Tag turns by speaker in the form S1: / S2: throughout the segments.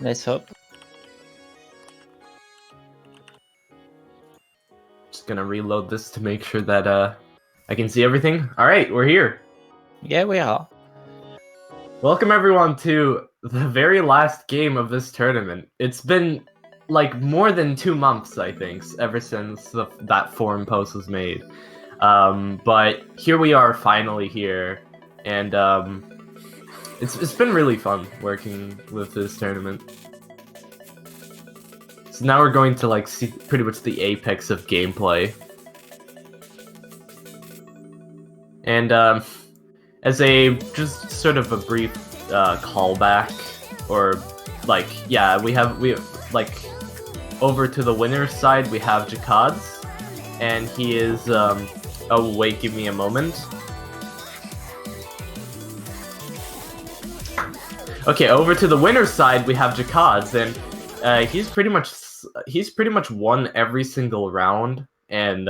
S1: Let's hope.
S2: Just gonna reload this to make sure that I can see everything. Alright, we're here.
S1: Yeah, we are.
S2: Welcome everyone to the very last game of this tournament. It's been like more than 2 months, I think, ever since that forum post was made. But here we are finally here, and it's been really fun working with this tournament. So now we're going to like see pretty much the apex of gameplay. And as a just sort of a brief callback, or like we like over to the winner's side we have Jakads, and he is oh wait, give me a moment. Okay, over to the winner's side we have Jakads, and he's pretty much won every single round, and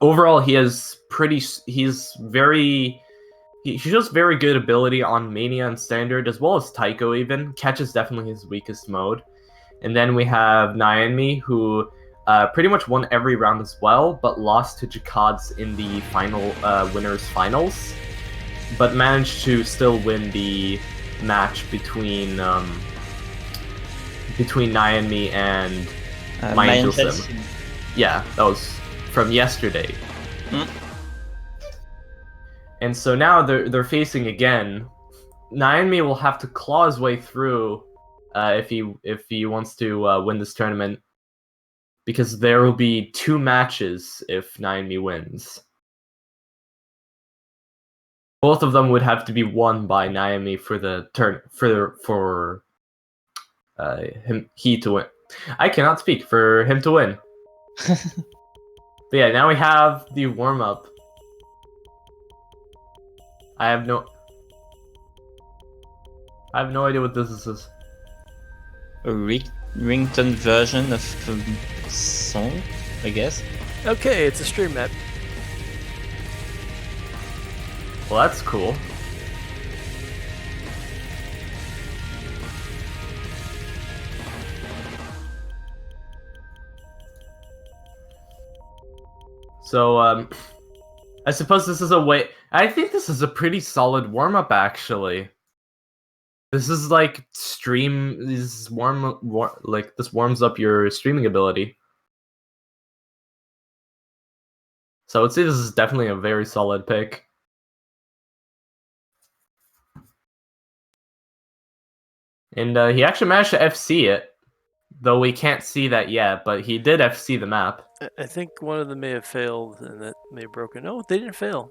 S2: overall he shows very good ability on Mania and Standard, as well as Taiko even. Catch is definitely his weakest mode. And then we have nyanmi, who pretty much won every round as well, but lost to Jakads in the final winners finals, but managed to still win the match between nyanmi and my. Yeah, that was from yesterday. And so now they're facing again. nyanmi will have to claw his way through if he wants to win this tournament, because there will be 2 matches if nyanmi wins. Both of them would have to be won by nyanmi for the turn for he to win. I cannot speak, for him to win. But yeah, now we have the warm-up. I have no idea what this is.
S1: A ringtone version of a song, I guess.
S3: Okay, it's a stream map.
S2: Well, that's cool. So, I suppose this is a way. I think this is a pretty solid warm-up, actually. This is like this warms up your streaming ability. So I would say this is definitely a very solid pick. And he actually managed to FC it, though we can't see that yet, but he did FC the map.
S3: I think one of them may have failed, and that may have broken. No, they didn't fail.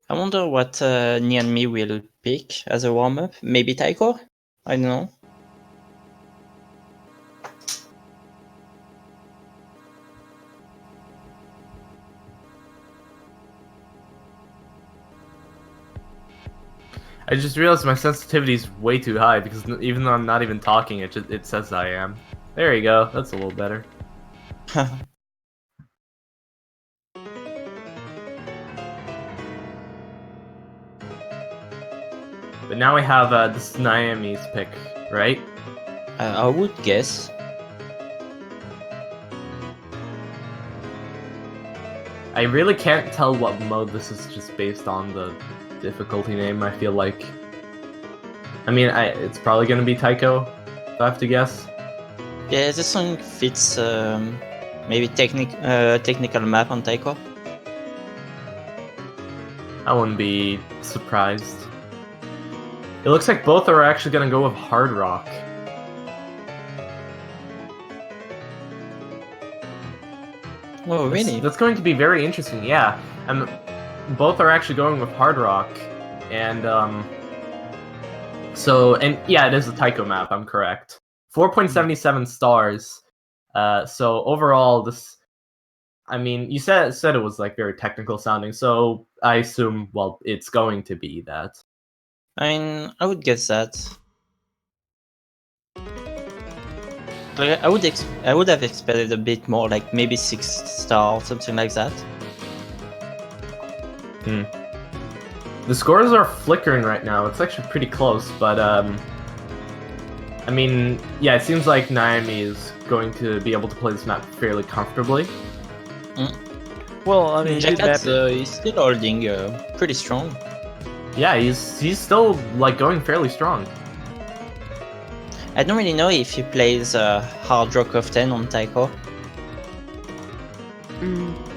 S1: I wonder what nyanmi will pick as a warm-up. Maybe Taiko? I don't know.
S2: I just realized my sensitivity is way too high, because even though I'm not even talking, it says I am. There you go. That's a little better. But now we have this is nyanmi's pick, right?
S1: I would guess.
S2: I really can't tell what mode this is just based on the difficulty name, I feel like. I mean, it's probably gonna be Taiko, if I have to guess.
S1: Yeah, this song fits maybe technical map on Taiko.
S2: I wouldn't be surprised. It looks like both are actually gonna go with hard rock.
S1: Oh, really?
S2: That's going to be very interesting. Yeah, both are actually going with Hard Rock, and yeah, it is a Taiko map. I'm correct. 4.77 stars. So overall, this, I mean, you said it was like very technical sounding. So I assume, well, it's going to be that.
S1: I mean, I would guess that. Like, I would have expected a bit more, like maybe 6 star or something like that.
S2: The scores are flickering right now. It's actually pretty close, but I mean, yeah, it seems like Nyanmi is going to be able to play this map fairly comfortably.
S3: Well, I mean,
S1: Jakads is still holding pretty strong.
S2: Yeah, he's still like going fairly strong.
S1: I don't really know if he plays Hard Rock often on Taiko.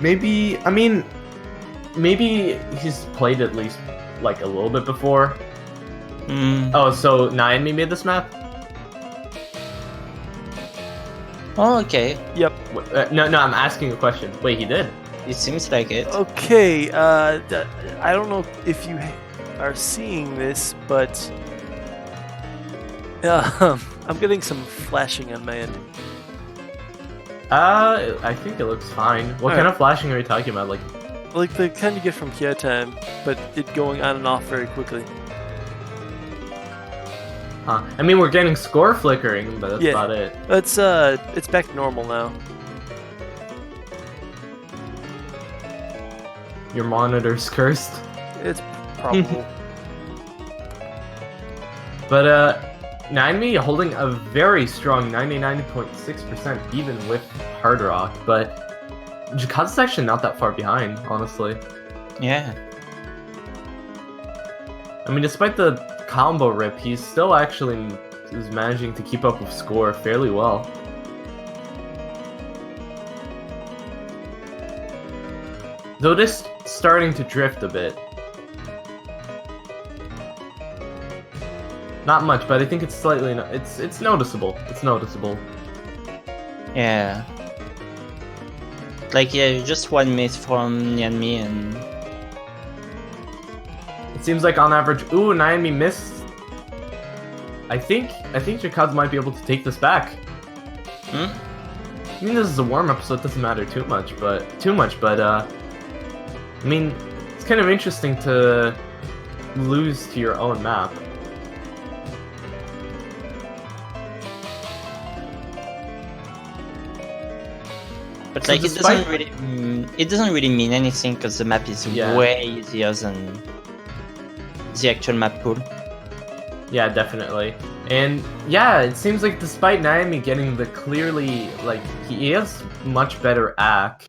S2: Maybe, I mean, maybe he's played at least like a little bit before. Oh, so Nyanmi made this map?
S1: Oh, okay.
S3: Yep.
S2: No, I'm asking a question. Wait, he did?
S1: It seems like it.
S3: Okay, I don't know if you are seeing this, but I'm getting some flashing on my end.
S2: I think it looks fine. What kind of flashing are you talking about?
S3: Like the kind you get from Kia time, but it going on and off very quickly.
S2: Huh. I mean, we're getting score flickering, but that's about it.
S3: It's back to normal now.
S2: Your monitor's cursed.
S3: It's probable.
S2: But Nyanmi holding a very strong 99.6% even with Hard Rock, but Jakads is actually not that far behind, honestly.
S1: Yeah.
S2: I mean, despite the combo rip, he's still actually is managing to keep up with score fairly well. Though it is starting to drift a bit. Not much, but I think it's slightly it's noticeable. It's noticeable.
S1: Yeah. Like, yeah, just one miss from Nyanmi and...
S2: It seems like on average... Ooh, Nyanmi missed. I think Jakads might be able to take this back. I mean, this is a warm-up, so it doesn't matter too much, but... I mean, it's kind of interesting to lose to your own map.
S1: But
S2: So
S1: like,
S2: despite...
S1: it doesn't really mean anything because the map is way easier than the actual map pool.
S2: Yeah, definitely. And yeah, it seems like despite Nyanmi getting the clearly, like, he has much better AC,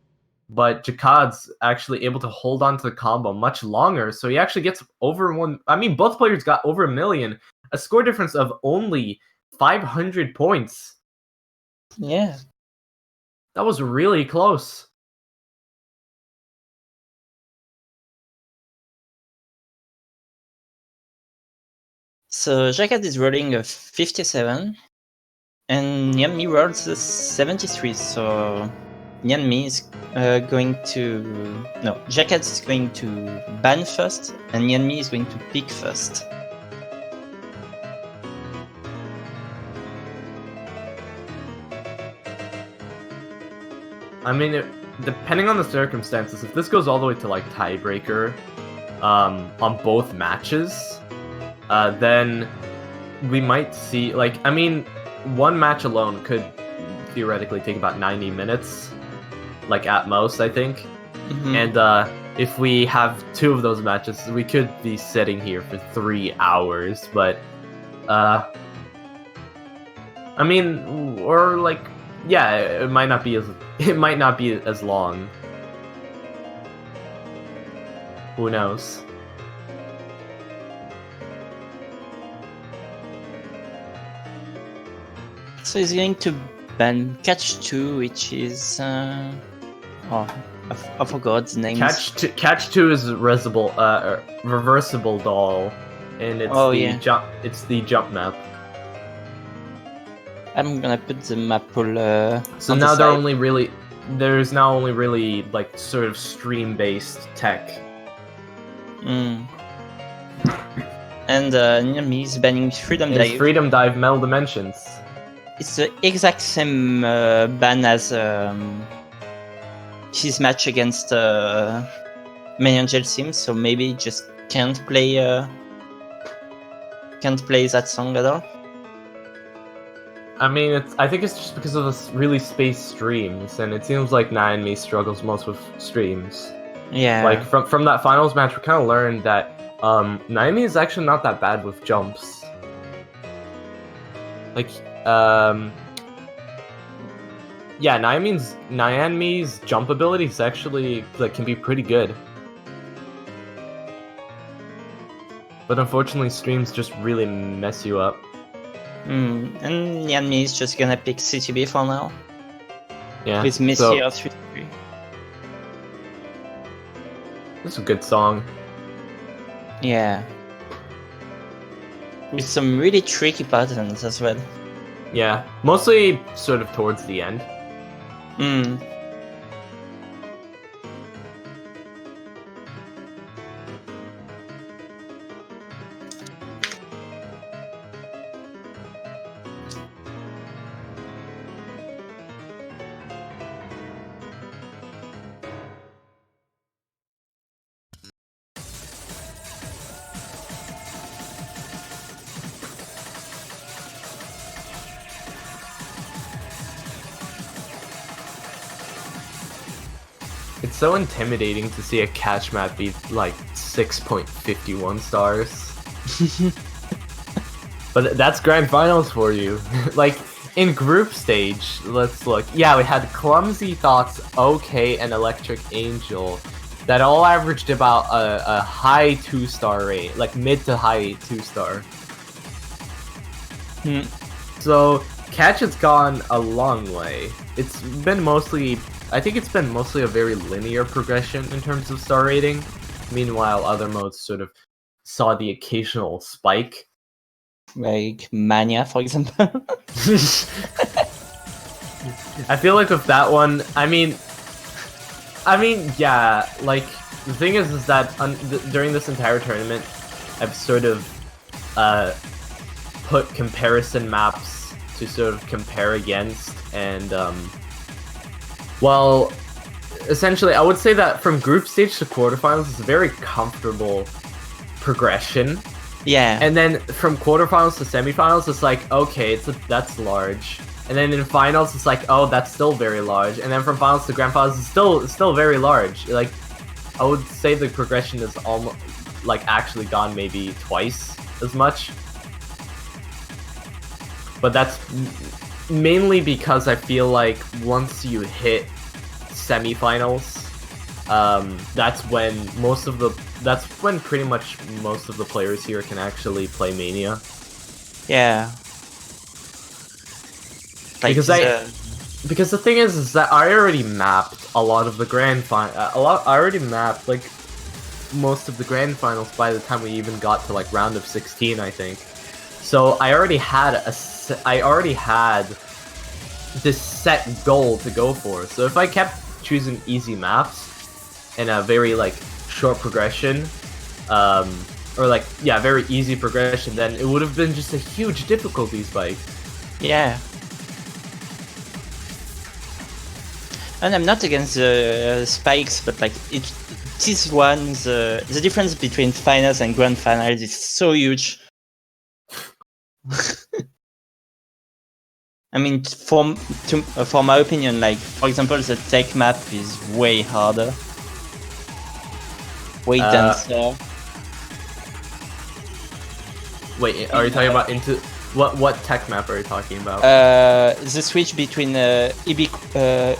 S2: but Jakads actually able to hold on to the combo much longer, so he actually gets over one... I mean, both players got over 1 million, a score difference of only 500 points.
S1: Yeah.
S2: That was really close.
S1: So Jakads is rolling a 57, and Nyanmi rolls a 73, so Nyanmi is going to... No, Jakads is going to ban first, and Nyanmi is going to pick first.
S2: I mean, depending on the circumstances, if this goes all the way to like tiebreaker on both matches, then we might see, like, I mean, one match alone could theoretically take about 90 minutes, like at most, I think. And if we have 2 of those matches, we could be sitting here for 3 hours, but I mean, or like, yeah, it might not be as long. Who knows?
S1: So he's going to ban Catch 2, which is... I forgot the name.
S2: Catch 2 is reversible doll, and it's it's the jump map.
S1: I'm gonna put the map pool
S2: so now they're only really... there's now only really like sort of stream-based tech.
S1: And nyanmi is banning Freedom
S2: It's
S1: Dive.
S2: Freedom Dive Metal Dimensions.
S1: It's the exact same ban as his match against Main Angel Sims, so maybe he just can't play that song at all.
S2: I mean, I think it's just because of the really spaced streams, and it seems like nyanmi struggles most with streams.
S1: Yeah.
S2: Like from that finals match, we kind of learned that nyanmi is actually not that bad with jumps. Like yeah, nyanmi's jump ability is actually like can be pretty good. But unfortunately, streams just really mess you up.
S1: And nyanmi is just gonna pick CTB for now.
S2: Yeah.
S1: With Missy
S2: So,
S1: or 3-3.
S2: this is a good song.
S1: Yeah. With some really tricky patterns as well.
S2: Yeah, mostly sort of towards the end. It's so intimidating to see a catch map be like 6.51 stars. But that's grand finals for you. Like, in group stage, let's look. Yeah, we had Clumsy Thoughts, OK, and Electric Angel that all averaged about a high 2-star rate, like mid to high 2-star. So, Catch has gone a long way. It's been mostly... I think it's been mostly a very linear progression in terms of star rating. Meanwhile, other modes sort of saw the occasional spike.
S1: Like Mania, for example.
S2: I feel like with that one, I mean, yeah, like, the thing is that during this entire tournament, I've sort of put comparison maps to sort of compare against, and well, essentially, I would say that from group stage to quarterfinals is a very comfortable progression.
S1: Yeah.
S2: And then from quarterfinals to semifinals, it's like, okay, that's large. And then in finals, it's like, oh, that's still very large. And then from finals to grand finals, it's still very large. Like, I would say the progression is almost like actually gone maybe twice as much. But that's mainly because I feel like once you hit semifinals, that's when pretty much most of the players here can actually play Mania.
S1: Yeah. Like,
S2: Because the thing is that I already mapped a lot of the grand final. I already mapped like most of the grand finals by the time we even got to like round of 16, I think. So I already had this set goal to go for. So if I kept choosing easy maps and a very like short progression, or like, yeah, very easy progression, then it would have been just a huge difficulty spike.
S1: Yeah. And I'm not against the spikes, but like this one, the difference between finals and grand finals is so huge. I mean, for my opinion, like, for example, the tech map is way harder. Way denser.
S2: Wait, are you talking about into... What tech map are you talking about?
S1: The switch between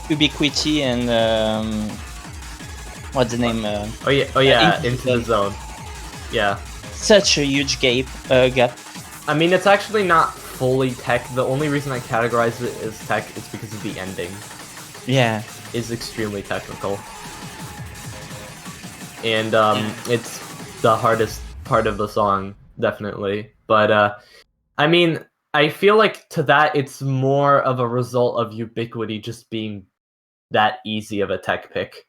S1: Ubiquity and... what's the name?
S2: Oh yeah, into the zone. Yeah.
S1: Such a huge gap.
S2: I mean, it's actually not fully tech. The only reason I categorize it as tech is because of the ending.
S1: Yeah.
S2: It's extremely technical. And it's the hardest part of the song, definitely. But I mean, I feel like to that it's more of a result of Ubiquity just being that easy of a tech pick.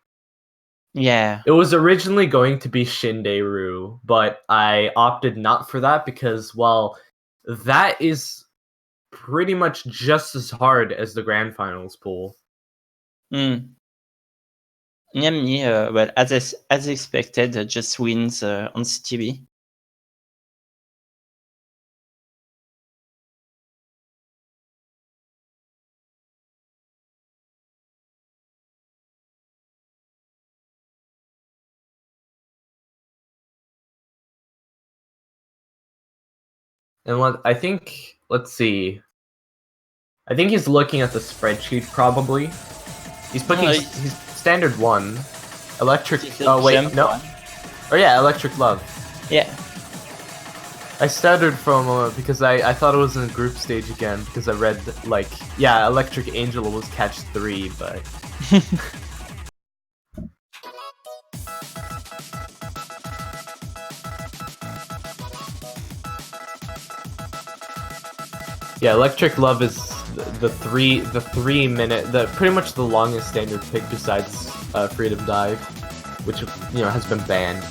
S1: Yeah.
S2: It was originally going to be Shinderu, but I opted not for that because, well, that is pretty much just as hard as the Grand Finals pool.
S1: Nyanmi, well, as expected, just wins on CTB.
S2: And I think, let's see. I think he's looking at the spreadsheet probably. He's picking his standard one. Electric. Oh, wait, no.
S1: One.
S2: Oh, yeah, Electric Love.
S1: Yeah.
S2: I stuttered from because I thought it was in the group stage again because I read, like, yeah, Electric Angel was catch 3, but. Yeah, Electric Love is the 3 minute, pretty much the longest standard pick besides Freedom Dive, which has been banned.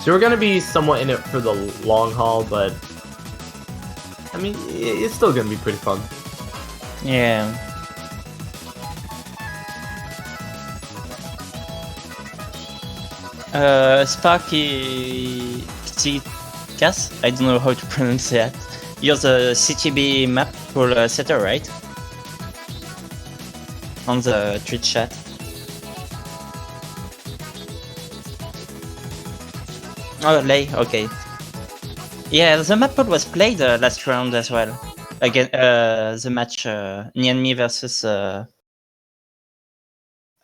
S2: So we're gonna be somewhat in it for the long haul, but I mean it's still gonna be pretty fun.
S1: Yeah. Sparky Cas, I don't know how to pronounce that. You're the CTB map pool setter, right? On the Twitch chat. Oh, Lay, okay. Yeah, the map pool was played last round as well. Again, the match nyanmi versus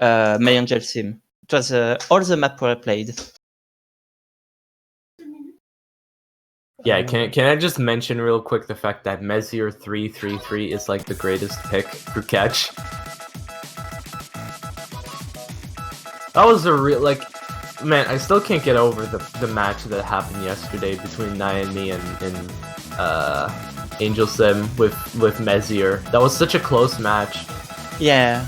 S1: My Angel Sim. It was all the map were played.
S2: Yeah, can I just mention real quick the fact that Messier 333 is like the greatest pick for catch. That was a real, like, man, I still can't get over the match that happened yesterday between nyanmi and Angel Sim with Messier. That was such a close match.
S1: Yeah.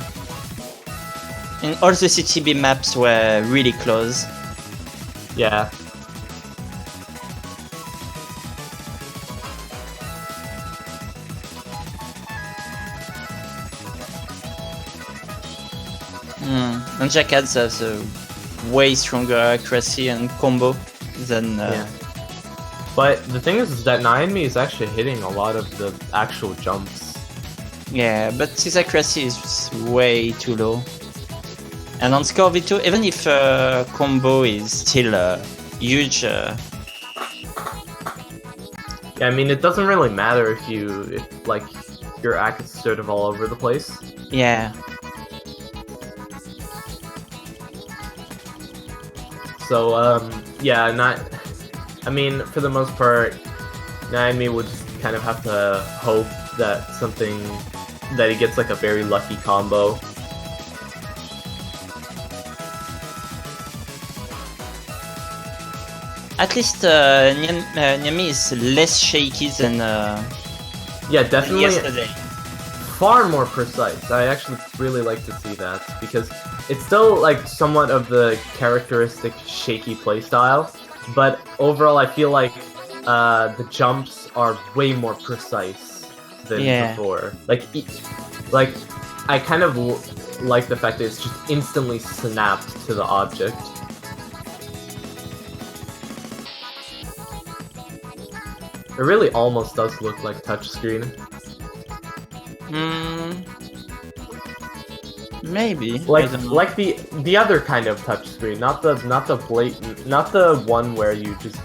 S1: And all the CTB maps were really close.
S2: Yeah.
S1: And Jakads has a way stronger accuracy and combo than.
S2: Yeah. But the thing is that nyanmi is actually hitting a lot of the actual jumps.
S1: Yeah, but his accuracy is way too low. And on score V2, even if combo is still huge.
S2: Yeah, I mean it doesn't really matter if your act is sort of all over the place.
S1: Yeah.
S2: So, yeah, I mean, for the most part, nyanmi would just kind of have to hope that that he gets like a very lucky combo.
S1: At least nyanmi is less shaky than
S2: yeah, definitely
S1: yesterday.
S2: Far more precise. I actually really like to see that because it's still like somewhat of the characteristic shaky playstyle, but overall I feel like the jumps are way more precise than before. Like I kind of like the fact that it's just instantly snapped to the object. It really almost does look like touchscreen.
S1: Maybe.
S2: Like the other kind of touchscreen, not the blatant, not the one where you just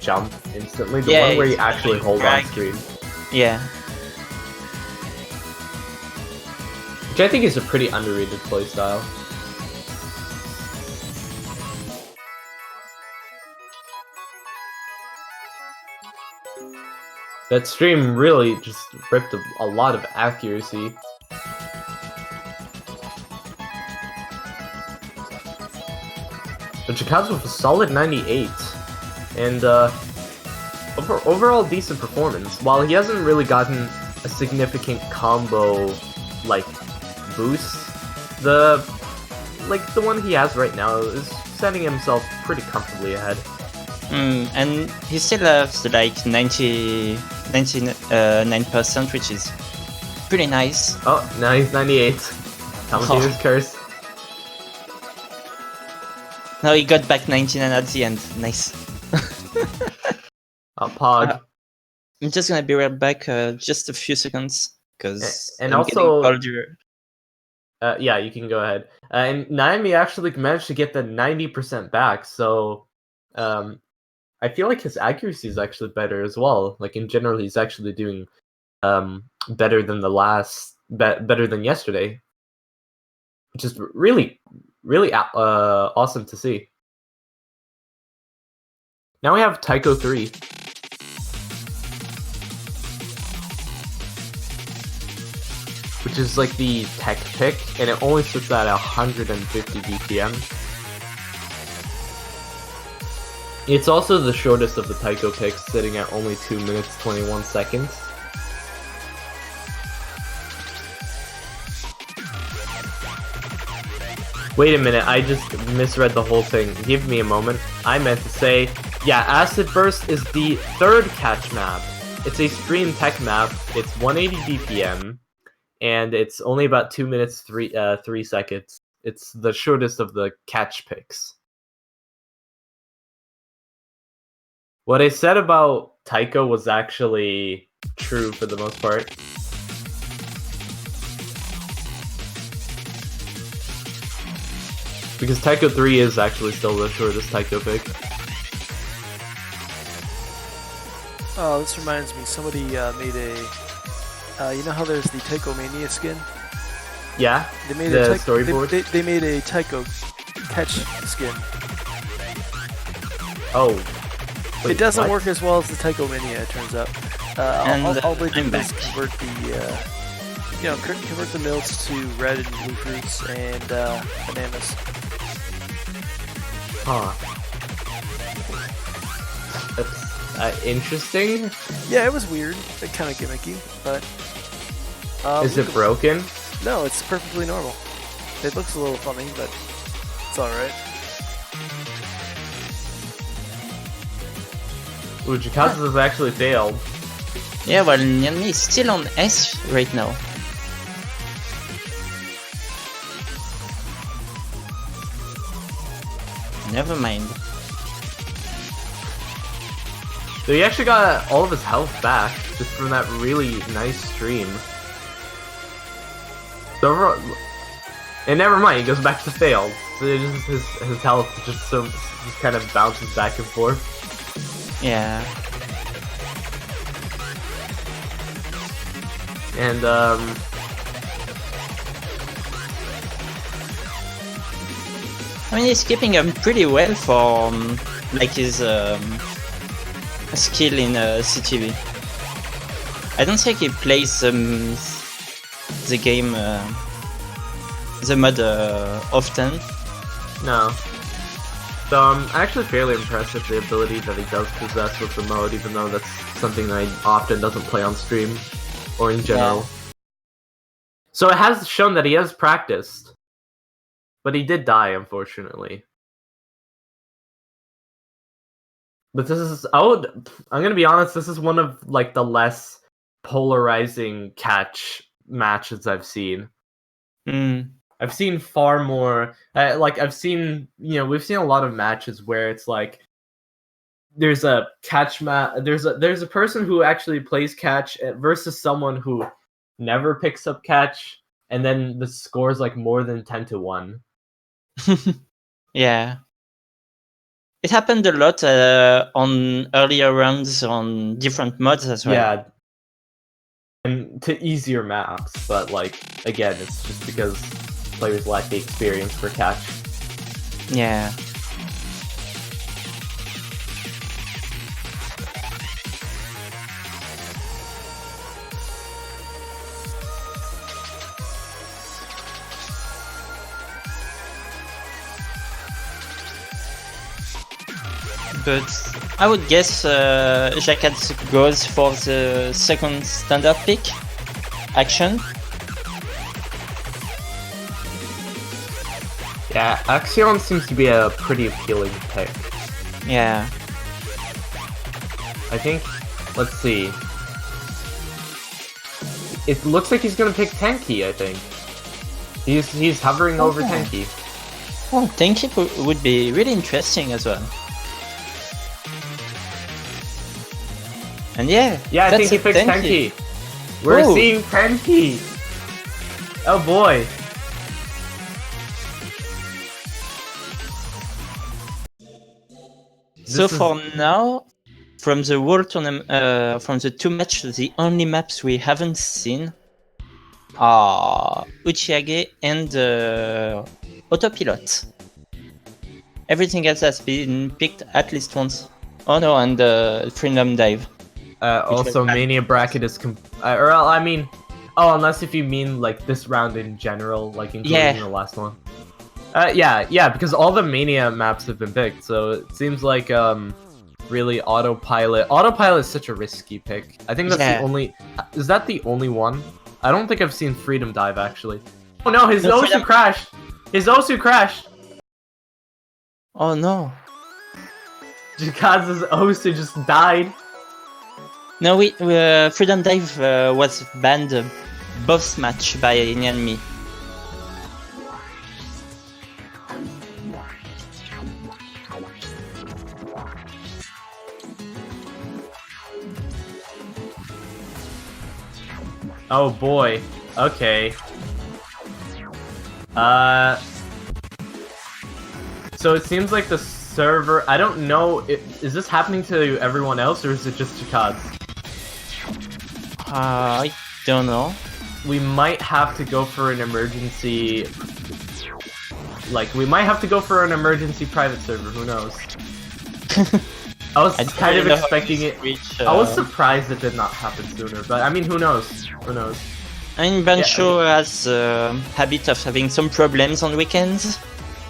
S2: jump instantly. The one where you actually hold on screen.
S1: Yeah.
S2: Which I think is a pretty underrated playstyle. That stream really just ripped a lot of accuracy. But Jakads with a solid 98. And overall decent performance. While he hasn't really gotten a significant combo like boost. The one he has right now is setting himself pretty comfortably ahead.
S1: And he still has like 99%, which is pretty nice.
S2: Oh, now he's 98. Commentator's curse.
S1: Now he got back 99 at the end. Nice.
S2: Pog.
S1: I'm just gonna be right back, just a few seconds, because
S2: And
S1: I'm
S2: also,
S1: getting older.
S2: yeah, you can go ahead. And Nyanmi actually managed to get the 90% back, so I feel like his accuracy is actually better as well. Like in general, he's actually doing better than better than yesterday, which is really awesome to see. Now we have Taiko 3. Which is like the tech pick, and it only sits at 150 BPM. It's also the shortest of the Taiko picks, sitting at only 2 minutes 21 seconds. Wait a minute, I just misread the whole thing. Give me a moment. I meant to say, yeah, Acid Burst is the third catch map. It's a stream tech map. It's 180 BPM. And it's only about 2 minutes 3 seconds. It's the shortest of the catch picks. What I said about Taiko was actually true for the most part. Because Taiko 3 is actually still the shortest Taiko pick.
S3: Oh, this reminds me. Somebody made a... you know how there's the Taiko Mania skin?
S2: Yeah,
S3: they made
S2: the
S3: a
S2: storyboard.
S3: They made a Taiko catch skin.
S2: Oh. Wait,
S3: it doesn't
S2: what?
S3: work as well as the Taiko Mania, it turns out. All they do is convert the, convert the milks to red and blue fruits and bananas.
S2: Huh. That's interesting.
S3: Yeah, it was weird. Kind of gimmicky, but...
S2: is it broken?
S3: No, it's perfectly normal. It looks a little funny, but it's alright.
S2: Ooh, Jakads has actually failed.
S1: Yeah, well, Nyanmi is still on S right now. Never mind.
S2: So he actually got all of his health back just from that really nice stream. So, and never mind, he goes back to failed. So it just, his health just kind of bounces back and forth.
S1: Yeah.
S2: And
S1: I mean, he's keeping him pretty well for like his skill in CTV. I don't think he plays the game, the mod often.
S2: no. So I'm actually fairly impressed with the ability that he does possess with the mode, even though that's something that he often doesn't play on stream or in general.
S1: Yeah.
S2: So it has shown that he has practiced, but he did die, unfortunately. But this is, I'm gonna be honest, this is one of like the less polarizing catch matches I've seen. I've seen far more, we've seen a lot of matches where it's like there's a catch there's a person who actually plays catch versus someone who never picks up catch, and then the score is like more than 10-1.
S1: Yeah. It happened a lot on earlier rounds on different mods as well.
S2: Yeah. And to easier maps, but like again, it's just because players lack the experience for catch.
S1: Yeah. But I would guess Jakads goes for the second standard pick. action.
S2: Yeah, Axion seems to be a pretty appealing pick.
S1: Yeah.
S2: I think, let's see. It looks like he's gonna pick Tenki, I think. He's hovering over Tenki.
S1: Oh, Tenki would be really interesting as well. And yeah,
S2: I think he picks Tenki. We're seeing Tenki. Oh boy.
S1: So for now, from the World Tournament, from the 2 matches, the only maps we haven't seen are Uchiage and Autopilot. Everything else has been picked at least once. Oh no, and Freedom Dive.
S2: Also, Mania Bracket is unless if you mean like this round in general, like including the last one. Yeah, because all the Mania maps have been picked, so it seems like really Autopilot. Autopilot is such a risky pick. I think that's the only. Is that the only one? I don't think I've seen Freedom Dive actually. Oh no, his Osu crashed. His Osu crashed.
S1: Oh no.
S2: Jakads' Osu just died.
S1: No, Freedom Dive was banned both match by nyanmi.
S2: Oh boy. Okay. So it seems like the server. I don't know. Is this happening to everyone else, or is it just Jakads?
S1: I don't know.
S2: We might have to go for an emergency. We might have to go for an emergency private server. Who knows? I was kind of expecting it. I was surprised it did not happen sooner, but I mean, who knows? Who knows?
S1: I mean, Bancho has a habit of having some problems on weekends.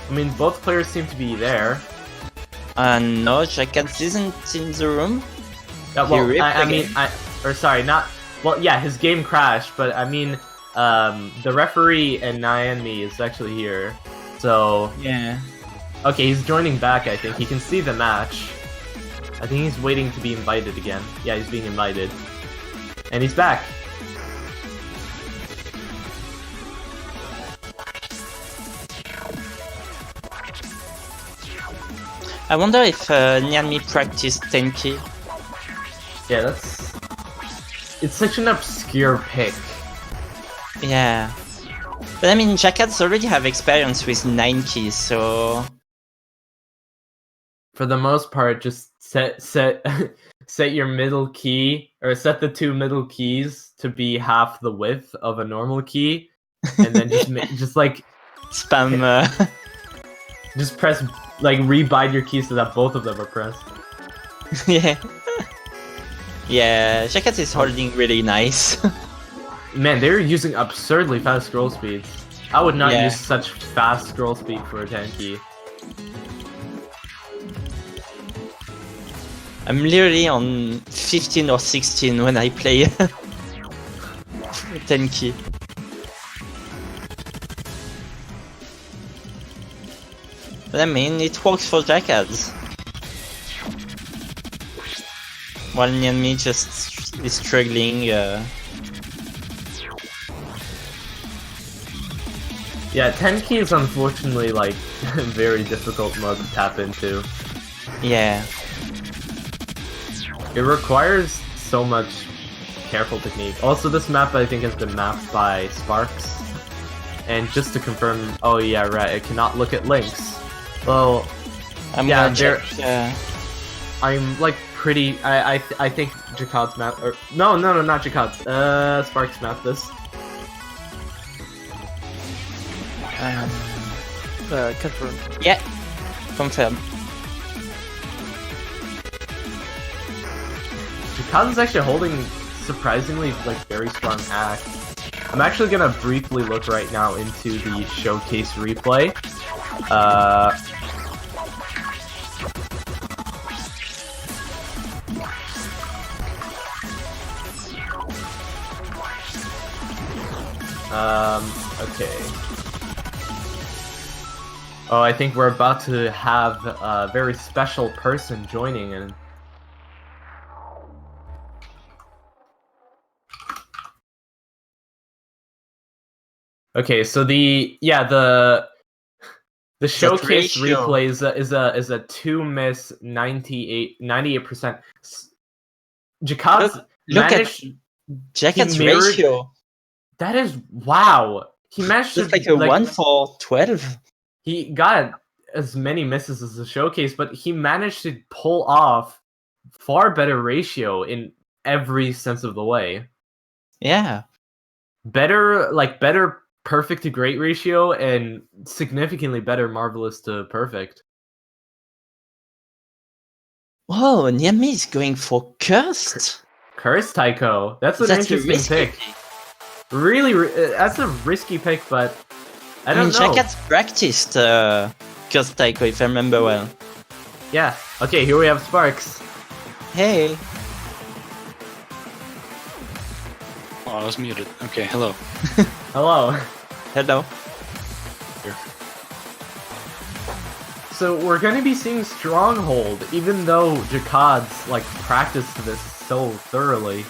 S2: I mean, both players seem to be there.
S1: No, Jakads isn't in the room.
S2: His game crashed, but I mean, the referee and nyanmi is actually here. So
S1: yeah.
S2: Okay, he's joining back. I think he can see the match. I think he's waiting to be invited again. Yeah, he's being invited, and he's back.
S1: I wonder if nyanmi practiced Tenki.
S2: Yeah, it's such an obscure pick.
S1: Yeah. But I mean, Jakads already have experience with 9 keys, so...
S2: For the most part, just set your middle key, or set the 2 middle keys to be half the width of a normal key, and then just
S1: spam...
S2: Just press, rebind your keys so that both of them are pressed.
S1: Yeah. Yeah, Jakads is holding really nice.
S2: Man, they're using absurdly fast scroll speeds. I would not use such fast scroll speed for a Tenki.
S1: I'm literally on 15 or 16 when I play Tenki. But I mean, it works for Jakads. While nyanmi just is struggling.
S2: Yeah, Tenki is unfortunately very difficult mode to tap into.
S1: Yeah.
S2: It requires so much careful technique. Also, this map I think has been mapped by Sparks. And just to confirm, oh yeah, right, it cannot look at links. Well, I'm pretty. I think Jakads map, or no, not Jakads. Sparks map this.
S3: Confirmed.
S1: Yeah, confirmed.
S2: Jakads is actually holding surprisingly very strong act. I'm actually gonna briefly look right now into the showcase replay. Okay. Oh, I think we're about to have a very special person joining in. Okay, so the showcase replay is a 2-miss 98%. Jakads
S1: look
S2: managed
S1: at Jakads' ratio.
S2: That is wow. He managed
S1: Just
S2: to
S1: like a 1 for 12.
S2: He got as many misses as the showcase, but he managed to pull off far better ratio in every sense of the way.
S1: Yeah.
S2: Better perfect to great ratio and significantly better marvelous to perfect.
S1: Whoa, nyanmi is going for cursed.
S2: Cursed Tycho. That's an interesting pick. Really, that's a risky pick, but I don't know.
S1: Jakads practiced cursed Tycho, if I remember well.
S2: Yeah. Okay, here we have Sparks.
S1: Hey.
S4: Oh, I was muted. Okay, hello.
S2: Hello.
S1: Hello.
S4: Here.
S2: So we're going to be seeing Stronghold, even though Jakads like practiced this so thoroughly.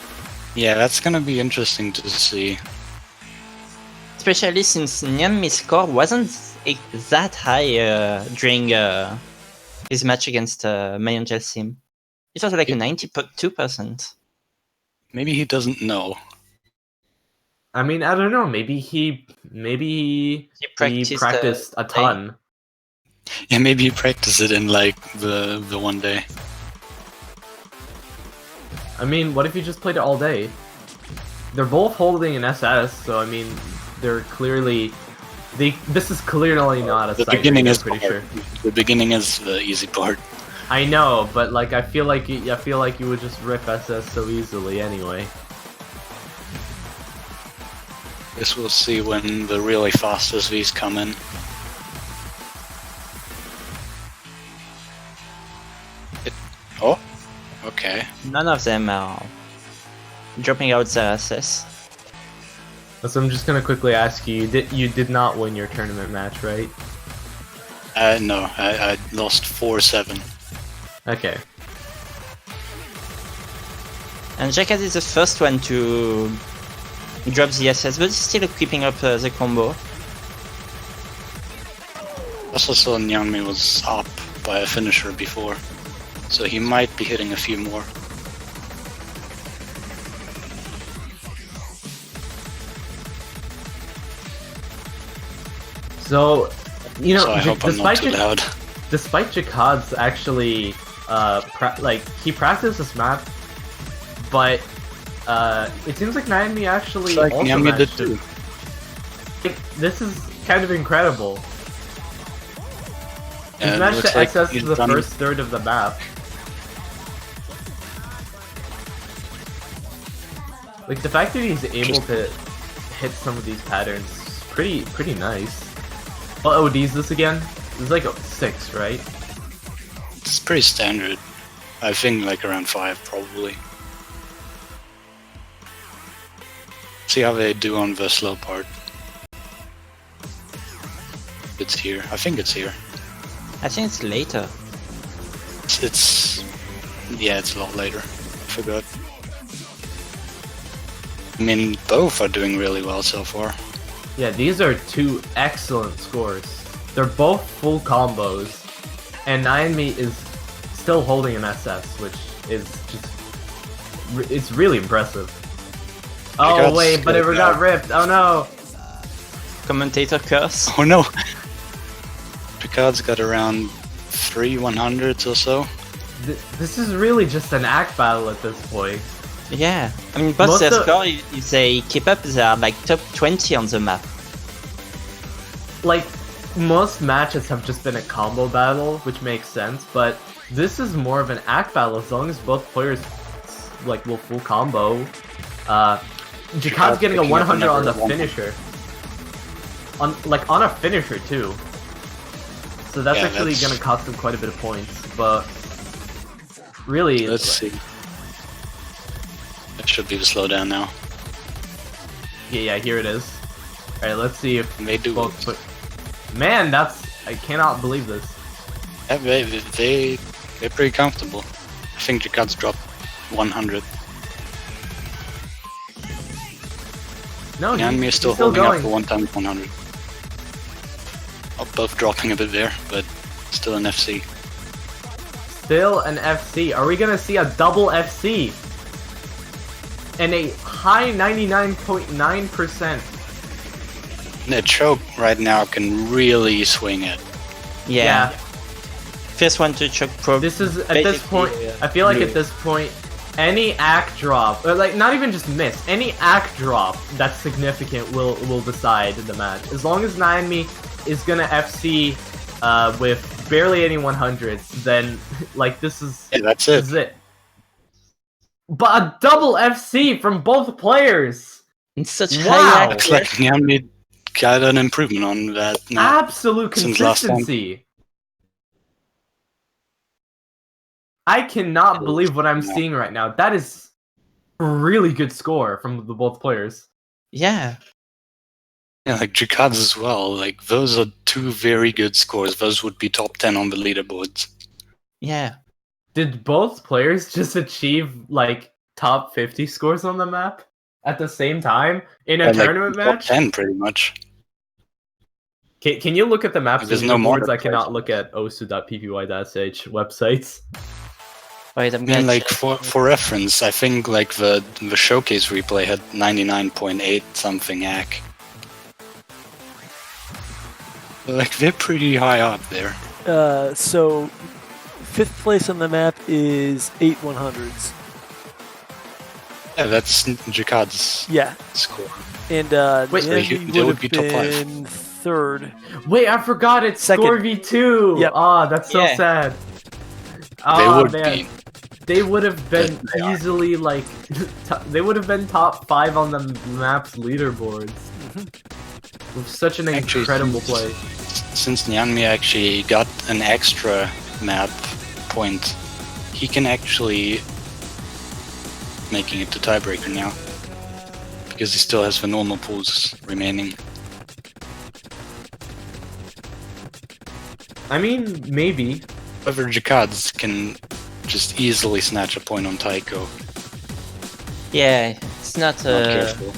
S4: Yeah, that's gonna be interesting to see.
S1: Especially since nyanmi's score wasn't that high during his match against Mayangel Sim. It was like a 92%.
S4: Maybe he doesn't know.
S2: I mean, I don't know. Maybe he practiced a ton.
S4: Yeah, maybe he practiced it in like the one day.
S2: I mean, what if you just played it all day? They're both holding an SS, so I mean, they're clearly this is clearly not a
S4: the
S2: side
S4: beginning
S2: ring,
S4: is
S2: I'm pretty sure.
S4: The beginning is the easy part.
S2: I know, but like I feel like you would just rip SS so easily anyway.
S4: Guess we'll see when the really fast SVs come in. Oh, okay.
S1: None of them are dropping out their SS.
S2: So I'm just gonna quickly ask you: you did not win your tournament match, right?
S4: No, I lost 4-7.
S2: Okay.
S1: And Jakads is the first one to drop the SS, but he's still keeping up the combo.
S4: Also saw nyanmi was up by a finisher before, so he might be hitting a few more.
S2: So, you know,
S4: so I hope I'm not too loud.
S2: Despite Jakads actually, he practiced this map, but it seems like nyanmi actually
S4: like
S2: also
S4: nyanmi
S2: managed
S4: did too.
S2: This is kind of incredible. He
S4: Yeah,
S2: managed to access
S4: he's
S2: the
S4: done...
S2: first third of the map. Like the fact that he's able to hit some of these patterns is pretty nice. What OD is this again? This is like 6, right?
S4: It's pretty standard. I think like around 5 probably. See how they do on the slow part. It's here. I think it's here.
S1: I think it's later.
S4: Yeah, it's a lot later. I forgot. I mean, both are doing really well so far.
S2: Yeah, these are 2 excellent scores. They're both full combos, and nyanmi is still holding an SS, which is just it's really impressive. Oh wait, but it got ripped. Oh no!
S1: Commentator curse.
S4: Oh no! Picard's got around 3 100s or so.
S2: This is really just an act battle at this point.
S1: Yeah, I mean, both their score, if they keep up, they are like top 20 on the map.
S2: Like, most matches have just been a combo battle, which makes sense, but this is more of an act battle as long as both players like will full combo. Jakads getting a 100 on the finisher. On a finisher too. So that's actually gonna cost him quite a bit of points, but really...
S4: Let's see. That should be the slowdown now.
S2: Yeah, here it is. Alright, let's see if
S4: They do
S2: both
S4: it.
S2: put... Man, I cannot believe this.
S4: Yeah, they're pretty comfortable. I think Jakads dropped 100.
S2: No,
S4: Nyanmi is still
S2: he's
S4: holding
S2: going.
S4: up for 1 times 100. Oh, both dropping a bit there, but still an FC.
S2: Still an FC. Are we gonna see a double FC? And a high 99.9%.
S4: The choke right now can really swing it.
S1: Yeah. First one to choke probe.
S2: This is, at this point, I feel like at this point, any act drop, or like not even just miss, any act drop that's significant will decide the match. As long as nyanmi is gonna FC with barely any 100s, then like this is
S4: that's
S2: this is it. But a double FC from both players.
S1: It's such
S2: Wow.
S1: high
S4: Looks like Nyanmi got an improvement on that now.
S2: Absolute
S4: since last time.
S2: consistency. I cannot believe what I'm seeing right now. That is a really good score from the both players.
S1: Yeah.
S4: Yeah, like Jakads as well. Like those are 2 very good scores. Those would be top 10 on the leaderboards.
S1: Yeah.
S2: Did both players just achieve like top 50 scores on the map at the same time in a tournament
S4: top
S2: match?
S4: 10 pretty much.
S2: Can you look at the maps?
S4: There's no more
S2: leaderboards? I cannot look at osu.ppy.sh websites.
S1: Wait, I'm
S4: I
S1: gonna
S4: mean, like
S1: check.
S4: for reference, I think like the showcase replay had 99.8 something AC. Like they're pretty high up there.
S3: So 5th place on the map is 8 100s.
S4: Yeah, that's Jakads'
S3: Yeah,
S4: score.
S3: and
S2: Wait,
S3: Nyanmi
S4: they would
S3: would
S4: be
S3: have
S4: top 5.
S3: been 3rd.
S2: Wait, I forgot it's
S3: Second.
S2: Score V2.
S3: Yep.
S2: Ah, that's so
S1: Yeah.
S2: sad.
S4: They
S2: Oh
S4: would
S2: man,
S4: be.
S2: they would have been
S4: They are.
S2: easily like, they would have been top 5 on the map's leaderboards. With such an
S4: Actually,
S2: incredible play.
S4: Since Nyanmi actually got an extra map point, he can actually making it to tiebreaker now. Because he still has the normal pools remaining.
S2: I mean, maybe.
S4: However, Jakads can just easily snatch a point on Taiko.
S1: Yeah, it's not
S4: Not careful.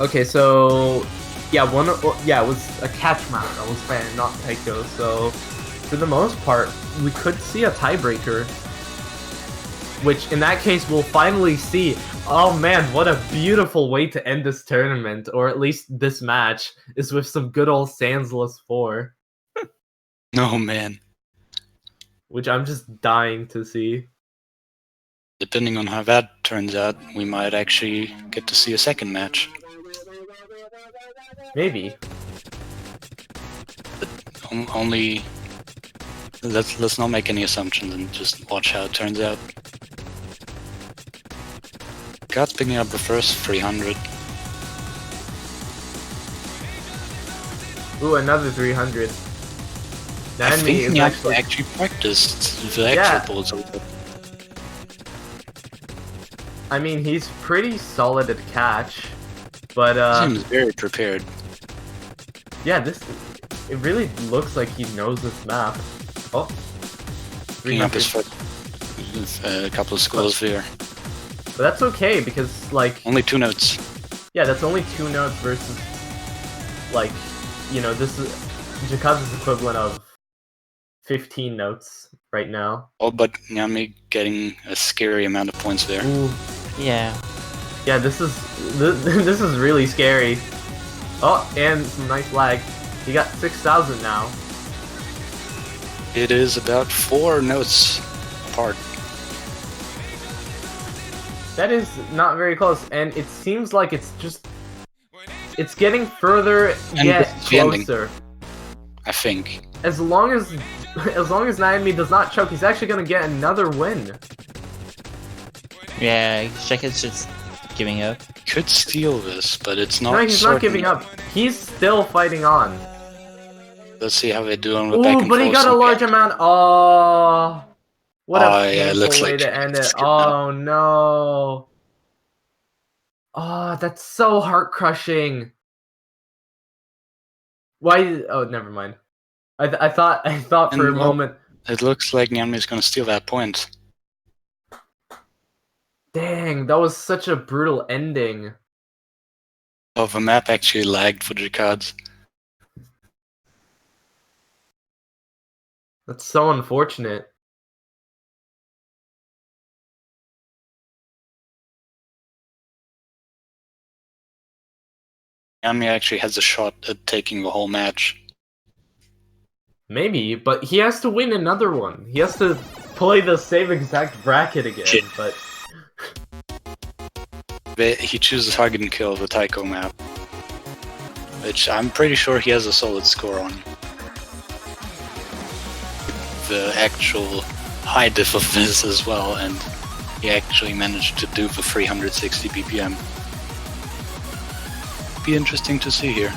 S2: Okay, so yeah, it was a catch map that was playing, not Taiko. So for the most part, we could see a tiebreaker, which in that case we'll finally see. Oh man, what a beautiful way to end this tournament, or at least this match, is with some good old Sansless 4,
S4: No man.
S2: which I'm just dying to see.
S4: Depending on how that turns out, we might actually get to see a second match.
S2: Maybe.
S4: Only let's not make any assumptions and just watch how it turns out. Got picking up the first 300.
S2: Ooh, another 300.
S4: I
S2: Nyanmi
S4: think
S2: is
S4: Nyanmi actually practiced the
S2: Yeah.
S4: extra pulls.
S2: I mean, he's pretty solid at catch, but
S4: Seems very prepared.
S2: yeah, it really looks like he knows this map. Oh,
S4: Picking up
S2: 300.
S4: his first a couple of scores there.
S2: But that's okay because, like,
S4: Only 2 notes.
S2: yeah, that's only 2 notes versus, like, you know, this is Jakads' equivalent of 15 notes right now.
S4: Oh, but Nyanmi getting a scary amount of points there.
S2: Ooh,
S1: Yeah.
S2: yeah, this is this is really scary. Oh, and some nice lag. He got 6,000 now.
S4: It is about 4 notes apart.
S2: That is not very close, and it seems like it's getting further
S4: And
S2: yet
S4: this is the ending.
S2: closer.
S4: I think.
S2: As long as Nyanmi does not choke, he's actually gonna get another win.
S1: Yeah, Jakads just giving up.
S4: Could steal this, but it's not.
S2: No, he's not giving
S4: certain.
S2: up. He's still fighting on.
S4: Let's see how they do on the back
S2: Ooh,
S4: and
S2: but he
S4: forth
S2: got a
S4: again.
S2: large amount. Oh, what
S4: Oh,
S2: a
S4: yeah, it
S2: painful
S4: looks
S2: way
S4: like
S2: to end it.
S4: it's good now.
S2: Oh no. Oh, that's so heart-crushing. Why? Oh, never mind. I thought for a moment.
S4: It looks like nyanmi is gonna steal that point.
S2: Dang, that was such a brutal ending.
S4: Oh, the map actually lagged for Jakads.
S2: That's so unfortunate.
S4: nyanmi actually has a shot at taking the whole match.
S2: Maybe, but he has to win another one. He has to play the same exact bracket again, but...
S4: He chooses Hug and Kill, the Taiko map. Which I'm pretty sure he has a solid score on. The actual high diff of this as well, and he actually managed to do the 360 BPM. Be interesting to see here.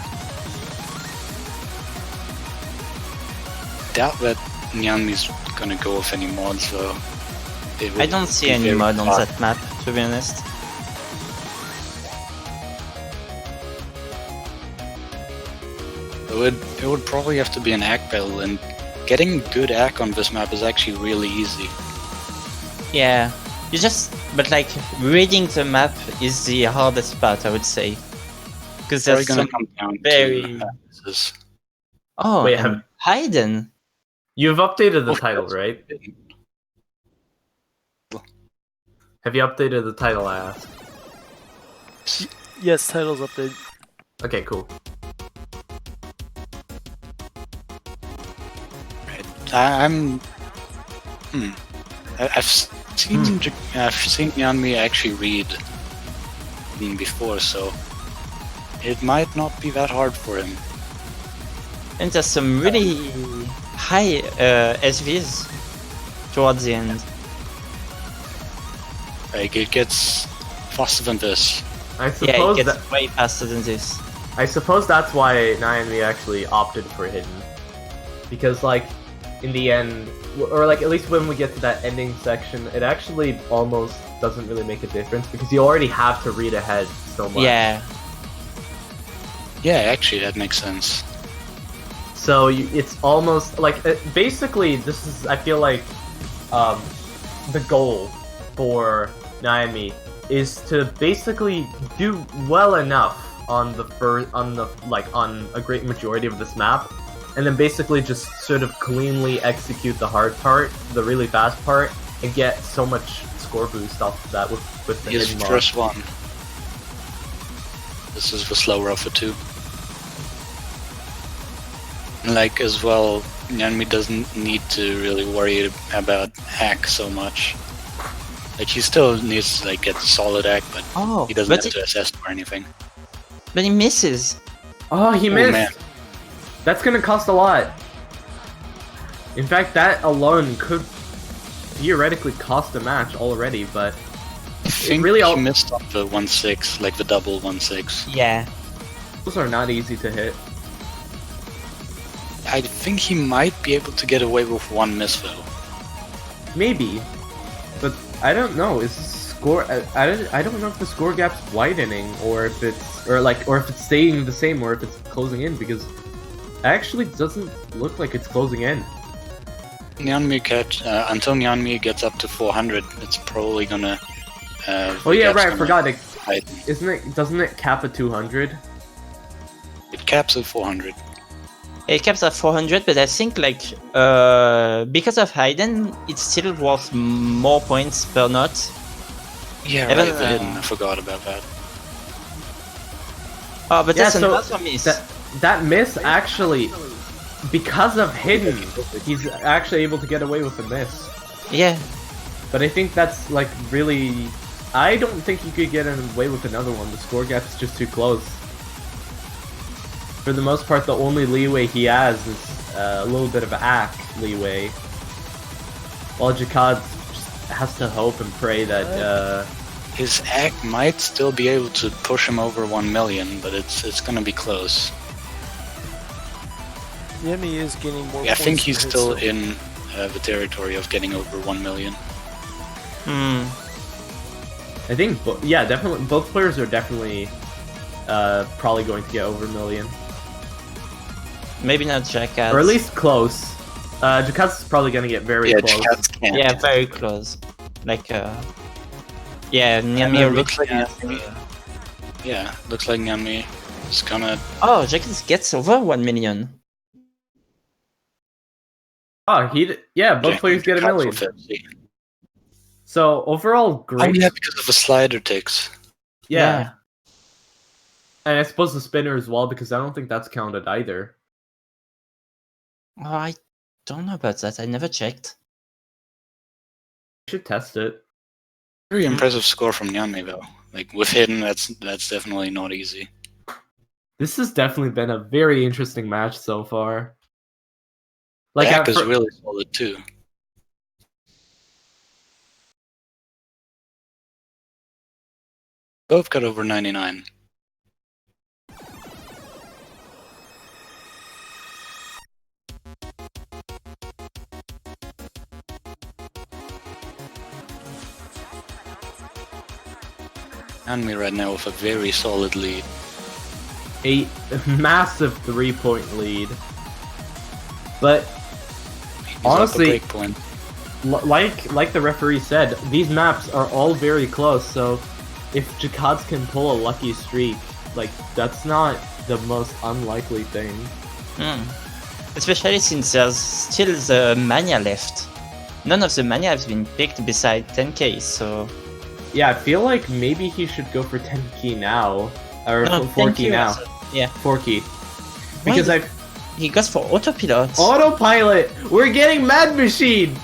S4: Doubt that nyanmi's gonna go with any mods though.
S1: I don't see any mod on that map, to be honest.
S4: It would probably have to be an ACK battle, and getting good ACK on this map is actually really easy.
S1: Yeah, but like, reading the map is the hardest part, I would say. Because there's
S4: gonna
S1: some
S4: come down
S1: very...
S4: to
S1: Oh,
S2: wait,
S1: and Hayden!
S2: You've updated the title, right? Have you updated the title, I asked?
S3: Yes, title's updated.
S2: Okay, cool.
S4: I've seen nyanmi actually read before, so it might not be that hard for him.
S1: And there's some really high SVs towards the end.
S4: Like, it gets faster than this.
S2: I suppose
S1: it gets way faster than this.
S2: I suppose that's why nyanmi actually opted for Hidden. Because, like, in the end, or like at least when we get to that ending section, it actually almost doesn't really make a difference because you already have to read ahead so much.
S1: Yeah.
S4: Yeah, actually, that makes sense.
S2: So it's almost like basically this is, I feel like, the goal for nyanmi is to basically do well enough on on a great majority of this map, and then basically just sort of cleanly execute the hard part, the really fast part, and get so much score boost off of that with the hidden mod.
S4: First one. This is the slower of the two. Like, as well, nyanmi doesn't need to really worry about hack so much. Like, he still needs to like get the solid hack, but he doesn't have to assess or anything.
S1: But he misses.
S2: Oh, he missed!
S4: Man.
S2: That's gonna cost a lot. In fact, that alone could theoretically cost a match already, but
S4: I think
S2: really
S4: he missed on the 1-6, like the double 1-6.
S1: Yeah.
S2: Those are not easy to hit.
S4: I think he might be able to get away with one miss though.
S2: Maybe, but I don't know. Is the score? I don't know if the score gap's widening or if it's staying the same or if it's closing in, because it actually doesn't look like it's closing in.
S4: Until nyanmi gets up to 400, it's probably gonna.
S2: Oh yeah, right. I forgot. Doesn't it cap at 200?
S4: It caps at 400.
S1: It caps at 400, but I think like because of Hayden, it's still worth more points per knot.
S4: Yeah, right. I forgot about that.
S1: Oh, but that's another miss.
S2: That miss actually, because of Hidden, he's actually able to get away with the miss.
S1: Yeah.
S2: But I think that's like really. I don't think you could get away with another one. The score gap's just too close. For the most part, the only leeway he has is a little bit of ACK leeway. While Jakads just has to hope and pray that
S4: his ACK might still be able to push him over 1 million, but it's gonna be close.
S3: nyanmi is getting more.
S4: Yeah, I think he's still in the territory of getting over 1 million.
S2: I think, yeah, definitely, both players are definitely probably going to get over a million.
S1: Maybe not Jakads.
S2: Or at least close. Jakads is probably going to get very close.
S4: Jakads can't.
S1: Yeah, very close. Like, yeah, nyanmi
S4: looks like yeah, looks like nyanmi is gonna...
S1: Oh, Jakads gets over 1 million.
S2: Oh, yeah, both players get a million. So, overall, great.
S4: Oh, yeah, because of the slider ticks.
S2: Yeah. And I suppose the spinner as well, because I don't think that's counted either.
S1: Oh, I don't know about that. I never checked.
S2: You should test it.
S4: Very impressive score from nyanmi, though. Like, with hidden, that's definitely not easy.
S2: This has definitely been a very interesting match so far.
S4: Like, Back is really solid, too. Both got over 99. nyanmi right now with a very solid lead.
S2: A massive 3-point lead. But honestly, like the referee said, these maps are all very close, so if Jakads can pull a lucky streak, like, that's not the most unlikely thing.
S1: Especially since there's still the mania left. None of the mania has been picked beside 10k, so...
S2: Yeah, I feel like maybe he should go for 10 key now. Or 4 key now.
S1: Yeah.
S2: 4 key. Because
S1: he goes for autopilot.
S2: Autopilot! We're getting Mad Machine!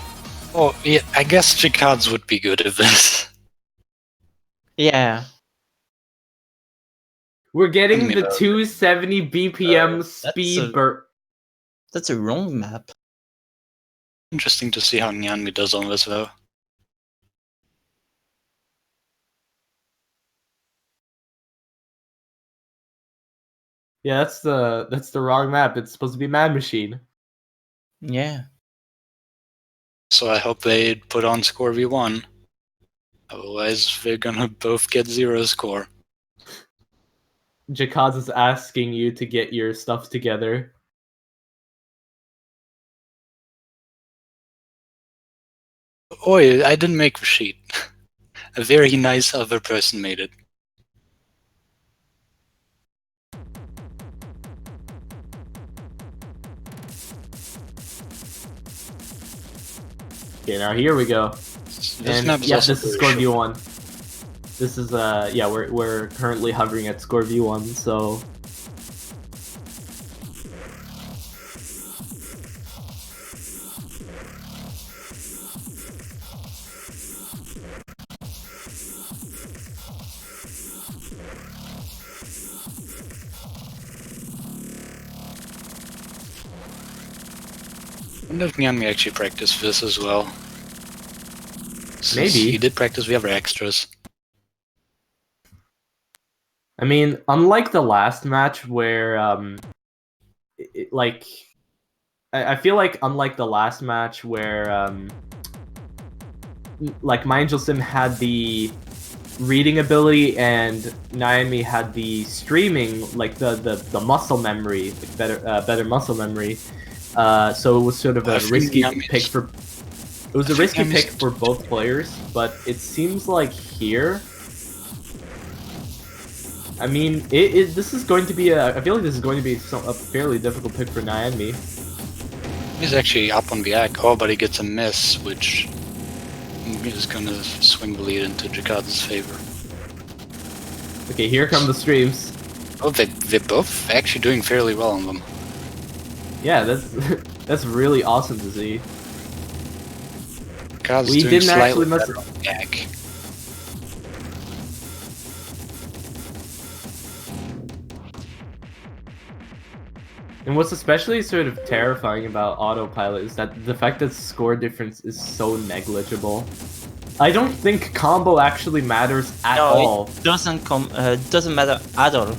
S4: Oh, yeah, I guess Jakads would be good at this.
S1: Yeah.
S2: We're getting the 270 BPM speed burst.
S1: That's a wrong map.
S4: Interesting to see how nyanmi does on this, though.
S2: Yeah, that's the wrong map. It's supposed to be Mad Machine.
S1: Yeah.
S4: So I hope they put on score v1. Otherwise, they're gonna both get 0 score.
S2: Jakads is asking you to get your stuff together.
S4: Oi, I didn't make the sheet. A very nice other person made it.
S2: Okay, now here we go.
S4: This map is
S2: this is score v1. This is yeah, we're currently hovering at score v1, so
S4: I wonder if nyanmi actually practiced this as well.
S2: Maybe.
S4: He did practice the other extras.
S2: I mean, unlike the last match where, I feel like unlike the last match where, like, myAngelSim had the reading ability and nyanmi had the streaming, like the muscle memory, like better muscle memory. So it was sort of a risky pick for. It was a risky pick for both players, but it seems like here. I mean, this is going to be I feel like this is going to be a fairly difficult pick for nyanmi.
S4: He's actually up on the act. Oh, but he gets a miss, which is gonna swing the lead into Jakads' favor.
S2: Okay, here come the streams.
S4: Oh, they're both actually doing fairly well on them.
S2: Yeah, that's really awesome to see.
S4: Jakads
S2: We
S4: doing
S2: didn't actually
S4: slightly
S2: miss
S4: better on the act.
S2: And what's especially sort of terrifying about autopilot is that the fact that score difference is so negligible. I don't think combo actually matters at all.
S1: It doesn't matter at all.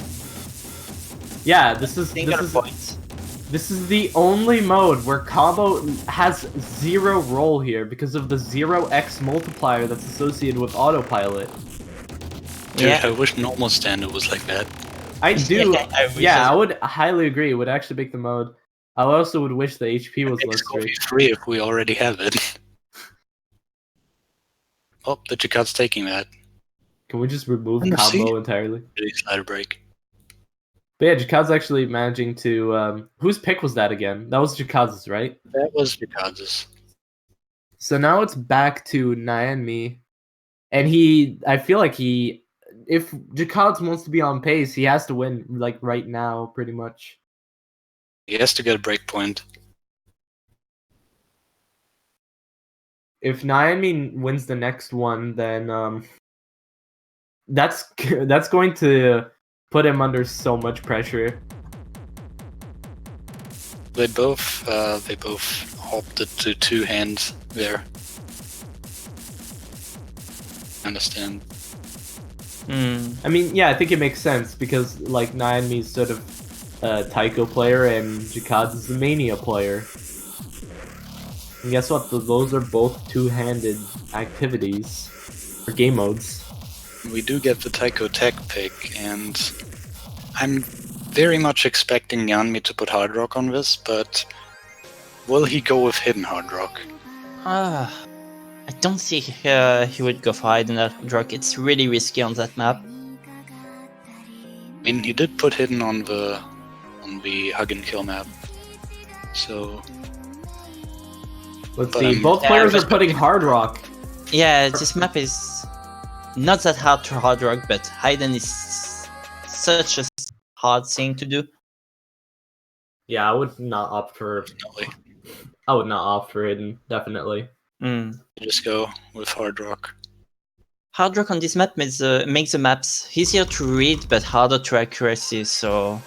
S2: Yeah, this is the only mode where combo has 0 role here because of the 0x multiplier that's associated with autopilot.
S4: Dude, I wish normal standard was like that.
S2: I do.
S1: I
S2: I would highly agree. It would actually make the mode. I also would wish the HP was less strict.
S4: Free if we already have it. Oh, the Jakads taking that.
S2: Can we just remove combo entirely?
S4: Slider break.
S2: But yeah, Jakads actually managing to. Whose pick was that again? That was Jakads, right?
S4: That was Jakads.
S2: So now it's back to nyanmi, and I feel like if Jakads wants to be on pace, he has to win like right now, pretty much.
S4: He has to get a break point.
S2: If nyanmi wins the next one, then that's going to put him under so much pressure.
S4: They both opted to two hands there. Understand.
S2: I mean, yeah, I think it makes sense because like nyanmi's sort of a Taiko player and Jakads is the Mania player. And guess what? Those are both two-handed activities or game modes.
S4: We do get the Taiko Tech pick, and I'm very much expecting nyanmi to put Hard Rock on this, but will he go with Hidden Hard Rock?
S1: I don't think he would go for Hidden Hard Rock. It's really risky on that map.
S4: I mean, he did put Hidden on the Hug and Kill map, so...
S2: Let's see, both players are putting Hard Rock.
S1: Yeah, this map is not that hard to Hard Rock, but Hidden is such a hard thing to do.
S2: Yeah, I would not opt for...
S4: Definitely.
S2: I would not opt for Hidden, definitely.
S4: Just go with Hard Rock.
S1: Hard Rock on this map makes the maps easier to read, but harder to accuracy, so...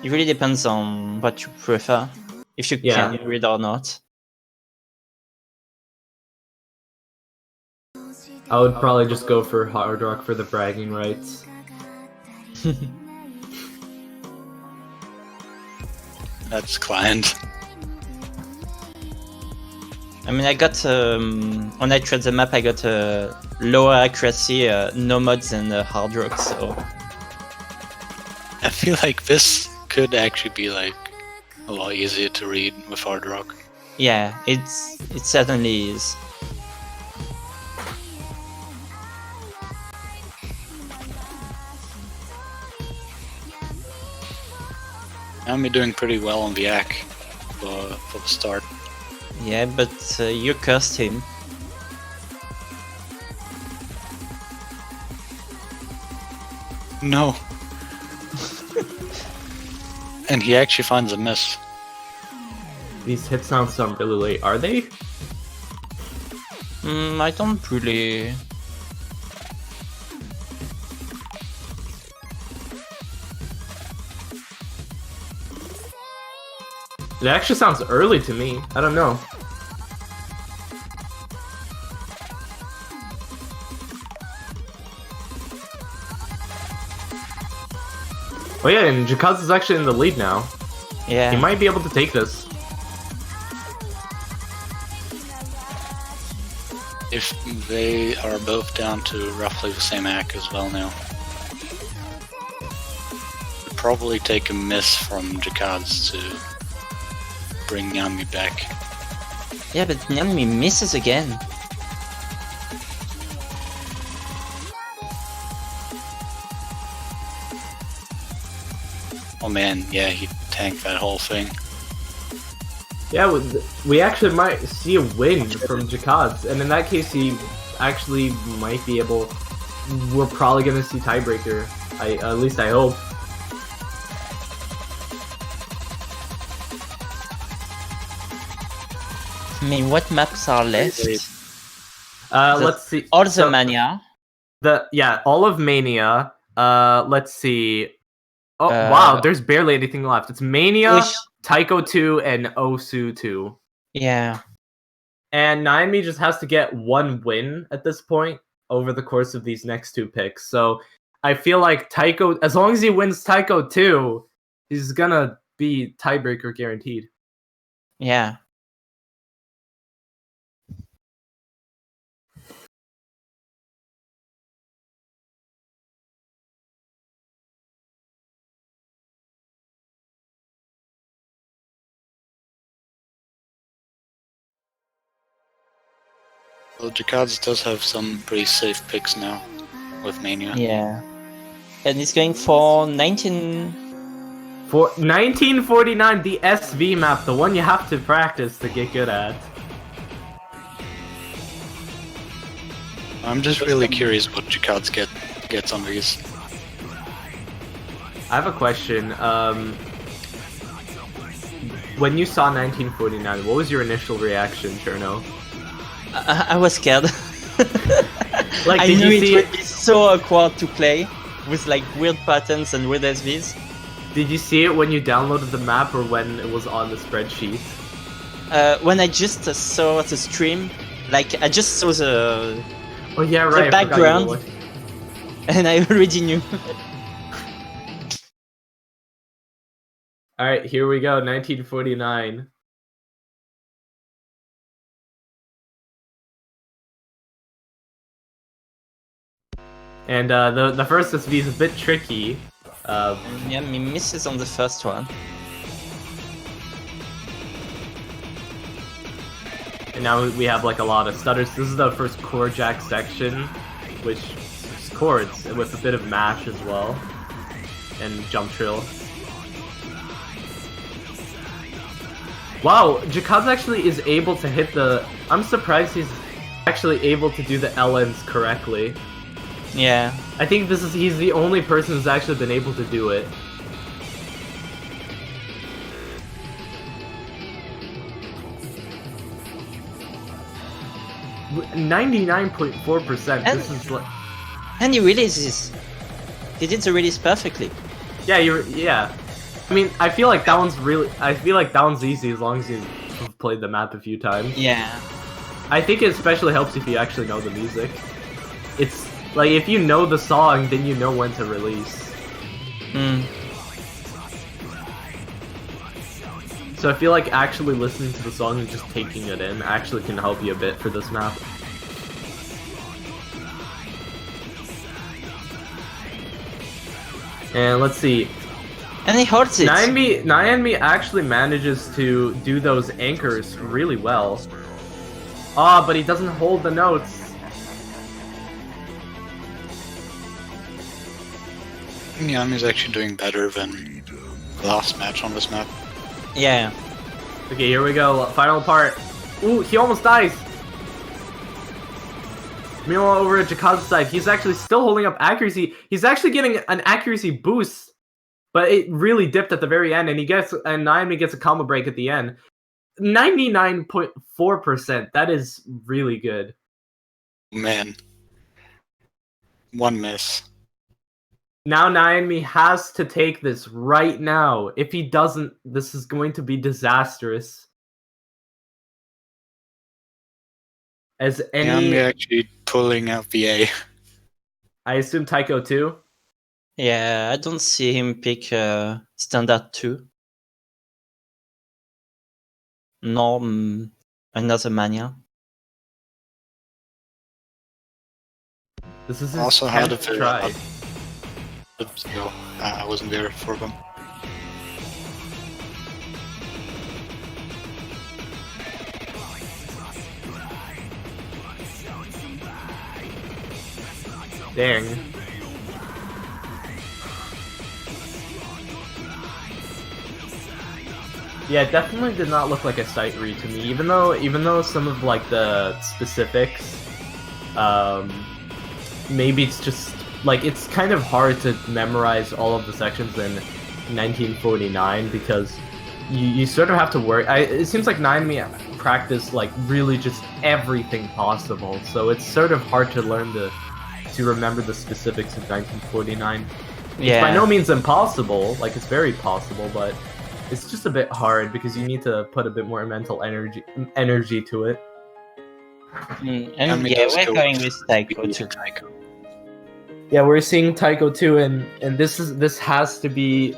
S1: It really depends on what you prefer, if you can read or not.
S2: I would probably just go for Hard Rock for the bragging rights.
S4: That's client.
S1: I mean, I got, when I tried the map, I got a lower accuracy, no mods and Hard Rock, so...
S4: I feel like this could actually be like a lot easier to read with Hard Rock.
S1: Yeah, it certainly is.
S4: I'm doing pretty well on the AK for the start.
S1: Yeah, but you cursed him.
S4: No. And he actually finds a miss.
S2: These hit sounds sound really late. Are they?
S1: I don't really...
S2: It actually sounds early to me. I don't know. Oh yeah, and Jakads is actually in the lead now.
S1: Yeah.
S2: He might be able to take this.
S4: If they are both down to roughly the same AK as well now. Would probably take a miss from Jakads to bring nyanmi back.
S1: Yeah, but nyanmi misses again.
S4: Oh man, yeah, he tanked that whole thing.
S2: Yeah, we actually might see a win from Jakads, and in that case, he actually might be able. We're probably gonna see Tiebreaker. At least I hope.
S1: I mean, what maps are left?
S2: Let's see.
S1: All the Mania.
S2: All of Mania. Let's see. Oh wow, there's barely anything left. It's Mania, Taiko 2, and Osu 2.
S1: Yeah.
S2: And nyanmi just has to get one win at this point over the course of these next two picks. So I feel like Taiko, as long as he wins Taiko 2, he's gonna be Tiebreaker guaranteed.
S1: Yeah.
S4: Well, Jakads does have some pretty safe picks now with Mania.
S1: Yeah. And he's going for 19...
S2: For 1949, the SV map, the one you have to practice to get good at.
S4: I'm just really curious what Jakads gets on these.
S2: I have a question. When you saw 1949, what was your initial reaction, Cherno?
S1: I was scared.
S2: Like,
S1: I
S2: did
S1: knew
S2: you see
S1: it would be so awkward to play with like weird patterns and weird SVs.
S2: Did you see it when you downloaded the map or when it was on the spreadsheet?
S1: When I just saw the stream, like I just saw the
S2: Oh yeah, right.
S1: the background, and I already knew.
S2: Alright, here we go, 1949. And the first SV is a bit tricky.
S1: Yeah, he misses on the first one.
S2: And now we have like a lot of stutters. This is the first chord jack section, which is chords with a bit of mash as well, and jump trill. Wow, Jakads actually is able to hit the... I'm surprised he's actually able to do the LNs correctly.
S1: Yeah.
S2: I think he's the only person who's actually been able to do it. With 99.4%. This is like...
S1: And he releases. He did the release perfectly.
S2: Yeah, yeah. I mean, I feel like that one's easy as long as you've played the map a few times.
S1: Yeah.
S2: I think it especially helps if you actually know the music. It's like if you know the song, then you know when to release. So I feel like actually listening to the song and just taking it in actually can help you a bit for this map. And let's see.
S1: And he holds it.
S2: nyanmi actually manages to do those anchors really well. Ah, but he doesn't hold the notes.
S4: Nyanmi is actually doing better than the last match on this map.
S1: Yeah.
S2: Okay, here we go. Final part. Ooh, he almost dies. Meanwhile, over at Jakads' side, he's actually still holding up accuracy. He's actually getting an accuracy boost, but it really dipped at the very end, and nyanmi gets a combo break at the end. 99.4%. That is really good.
S4: Man. One miss.
S2: Now nyanmi has to take this right now. If he doesn't, this is going to be disastrous. As any...
S4: Nyanmi actually pulling out the A.
S2: I assume Taiko too?
S1: Yeah, I don't see him pick standard 2. Nor another mania.
S2: This is his
S4: Also had a
S2: 10th try.
S4: No, I wasn't there for them.
S2: Dang. Yeah, it definitely did not look like a sight read to me. Even though some of like the specifics, maybe it's just like it's kind of hard to memorize all of the sections in 1949 because you sort of have to worry. It seems like nyanmi practiced like really just everything possible, so it's sort of hard to learn to remember the specifics of 1949.
S1: Yeah.
S2: It's by no means impossible, like it's very possible, but it's just a bit hard because you need to put a bit more mental energy to it.
S1: And yeah, we're going with Taiko too.
S2: Yeah, we're seeing Taiko too, and this has to be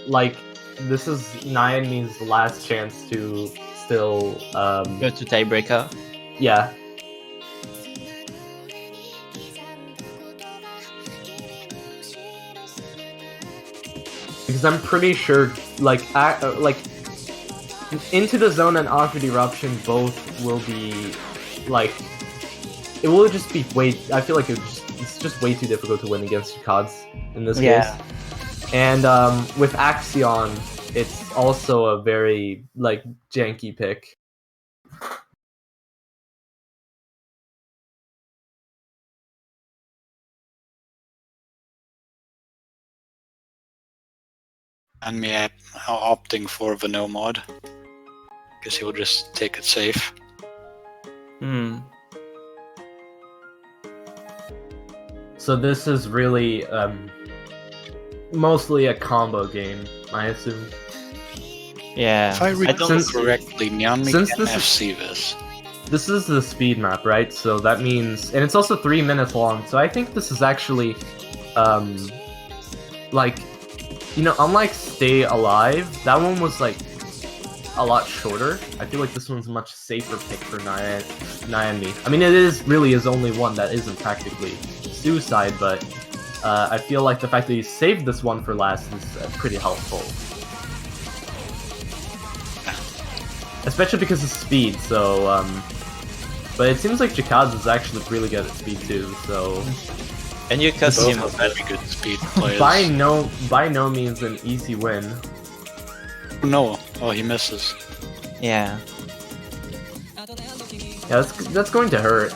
S2: like this is nyanmi's last chance to still
S1: Go to Tiebreaker.
S2: Yeah. Because I'm pretty sure, like Into the Zone and Awkward Eruption both will be, like, it will just be way. I feel like it's just way too difficult to win against Jakads in this case. And with Axion, it's also a very like janky pick.
S4: And me opting for the no mod. Because he will just take it safe.
S2: So this is really mostly a combo game, I assume.
S1: Yeah.
S4: If I recall correctly, Nyanmi can FC this.
S2: This is the speed map, right? So that means, and it's also 3 minutes long. So I think this is actually, like, you know, unlike Stay Alive, that one was like a lot shorter. I feel like this one's a much safer pick for nyanmi. I mean, it really is only one that isn't practically suicide, but I feel like the fact that he saved this one for last is pretty helpful. Especially because of speed, so, but it seems like Jakads is actually really good at speed too, so...
S1: And your costume
S4: are very good speed players.
S2: By no means an easy win.
S4: No, oh, he misses.
S1: Yeah.
S2: Yeah, that's going to hurt.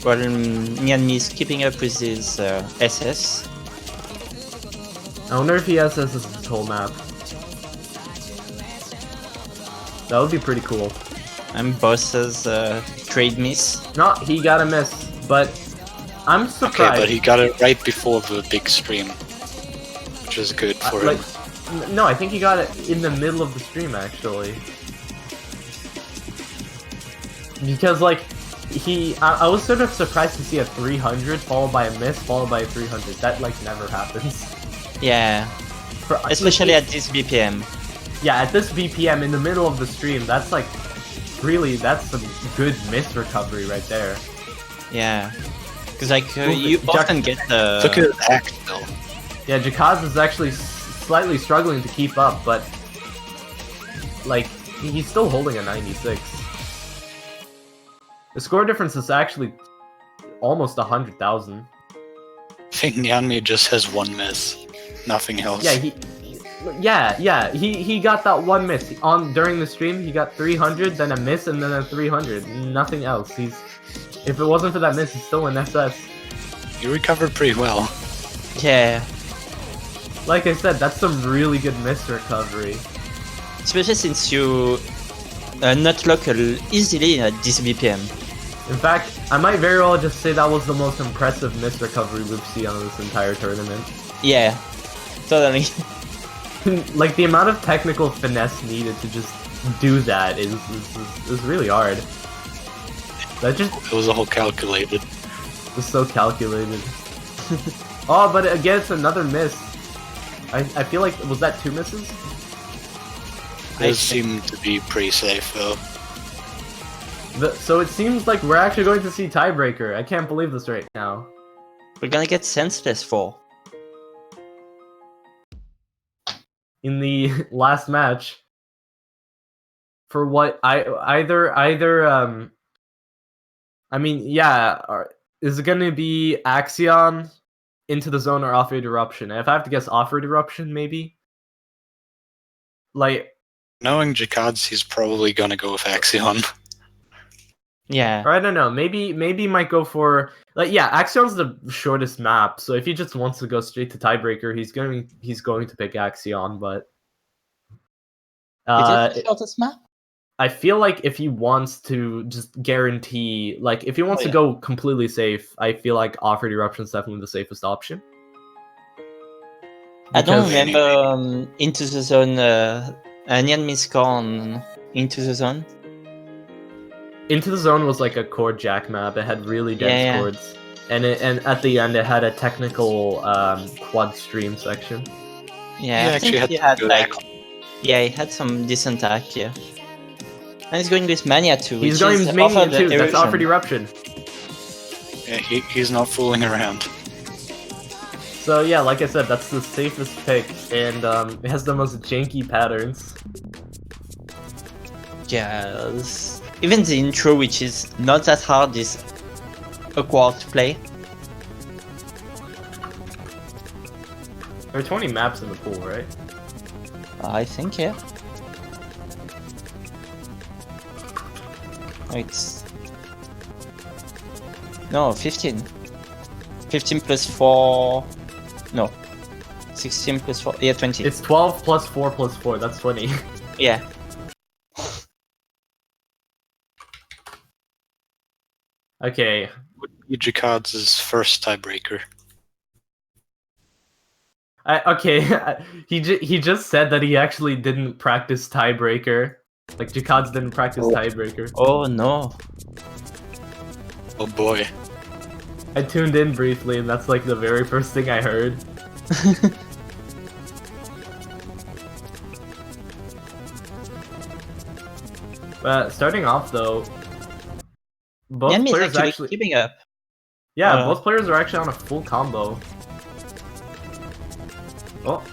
S1: Well, Nyanmi is keeping up with his SS.
S2: I wonder if he has this as his whole map. That would be pretty cool.
S1: And Boss's trade miss.
S2: No, he got a miss, but I'm surprised.
S4: Okay, but he got it right before the big stream, which is good for him.
S2: No, I think he got it in the middle of the stream, actually. Because, like, I was sort of surprised to see a 300 followed by a miss, followed by a 300. That, like, never happens.
S1: Yeah. Especially at this BPM.
S2: Yeah, at this BPM, in the middle of the stream, that's, like, really, that's some good miss recovery right there.
S1: Yeah. Because, like, you often get the...
S4: Look at that act, though.
S2: Yeah, Jakads is actually slightly struggling to keep up, but like he's still holding a 96. The score difference is actually almost 100,000.
S4: I think Nyanmi just has one miss, nothing else.
S2: Yeah, he got that one miss during the stream. He got 300, then a miss, and then a 300. Nothing else. If it wasn't for that miss, he's still in SS.
S4: He recovered pretty well.
S1: Yeah.
S2: Like I said, that's some really good miss recovery.
S1: Especially since you not local easily at this BPM.
S2: In fact, I might very well just say that was the most impressive miss recovery we've seen on this entire tournament.
S1: Yeah, totally.
S2: Like, the amount of technical finesse needed to just do that is really hard.
S4: It was all calculated.
S2: It's so calculated. Oh, but again, it's another miss. I feel like, was that 2 misses?
S4: Those seem to be pretty safe, though.
S2: So it seems like we're actually going to see Tiebreaker. I can't believe this right now.
S1: We're gonna get Senseless 4.
S2: In the last match. For what, I mean, yeah, is it gonna be Axion, Into the Zone, or Off-Road Eruption? If I have to guess, Off-Road Eruption, maybe? Like...
S4: Knowing Jakads, he's probably gonna go with Axion.
S2: Yeah. Or I don't know, maybe he might go for... Like, yeah, Axion's the shortest map, so if he just wants to go straight to Tiebreaker, he's going to pick Axion, but...
S1: Is it the shortest map?
S2: I feel like if he wants to just guarantee... Like, if he wants to go completely safe, I feel like Off-Road Eruption is definitely the safest option.
S1: I don't remember Into the Zone... Nyanmi score on Into the Zone.
S2: Into the Zone was like a chord jack map. It had really dense chords, and at the end it had a technical quad stream section.
S1: Yeah, I think he had like, he had some decent attack. Yeah, and he's going with Mania too.
S2: He's going with Mania too. That's Off-Road Eruption.
S4: Yeah, he's not fooling around.
S2: So yeah, like I said, that's the safest pick, and it has the most janky patterns.
S1: Yes. Even the intro, which is not that hard, is awkward to play.
S2: There are 20 maps in the pool, right?
S1: I think, yeah. It's... No, 15. 15 plus 4... No. 16 plus 4... Yeah, 20.
S2: It's 12 plus 4 plus 4, that's 20.
S1: Yeah.
S2: Okay.
S4: Jakads' first tiebreaker.
S2: He just said that he actually didn't practice tiebreaker. Like, Jakads didn't practice tiebreaker.
S1: Oh no.
S4: Oh boy.
S2: I tuned in briefly, and that's like the very first thing I heard. But starting off though, both
S1: Nyanmi is
S2: players
S1: actually keeping up.
S2: yeah, both players are actually on a full combo. Oh,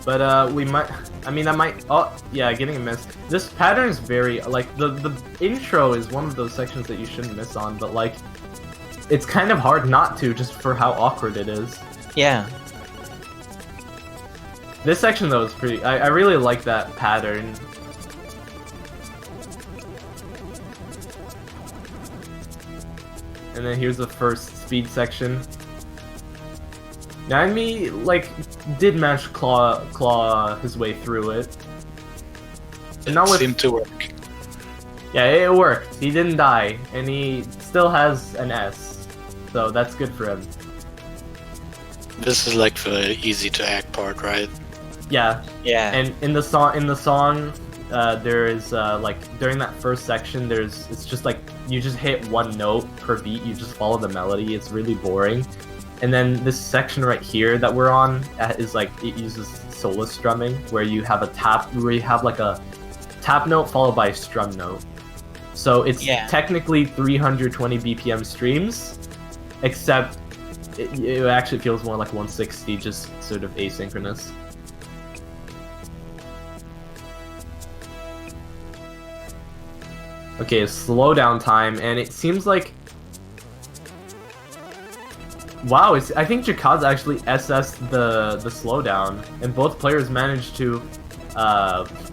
S2: but we might. I mean, that might. Oh, yeah, getting a miss. This pattern is very like the intro is one of those sections that you shouldn't miss on, but like, it's kind of hard not to just for how awkward it is.
S1: Yeah.
S2: This section though is pretty. I really like that pattern. And then here's the first speed section. nyanmi, like, did manage to claw his way through it.
S4: It seemed to work.
S2: Yeah, it worked. He didn't die, and he still has an S. So that's good for him.
S4: This is like the easy to act part, right?
S2: Yeah.
S1: Yeah.
S2: And in the song, there is like during that first section, it's just like you just hit one note per beat. You just follow the melody. It's really boring. And then this section right here that we're on is like it uses solo strumming, where you have like a tap note followed by a strum note. So it's technically 320 BPM streams, except it actually feels more like 160, just sort of asynchronous. Okay, slowdown time, and it seems like... Wow, I think Jakads actually SS'd the slowdown, and both players managed to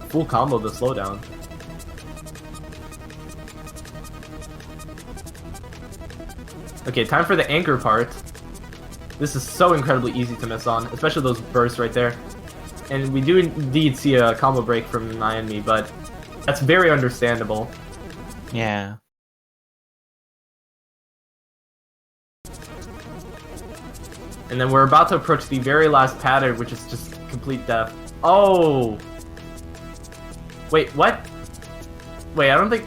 S2: full combo the slowdown. Okay, time for the anchor part. This is so incredibly easy to miss on, especially those bursts right there. And we do indeed see a combo break from nyanmi, but that's very understandable.
S1: Yeah.
S2: And then we're about to approach the very last pattern, which is just complete death. Oh! Wait, what? Wait, I don't think...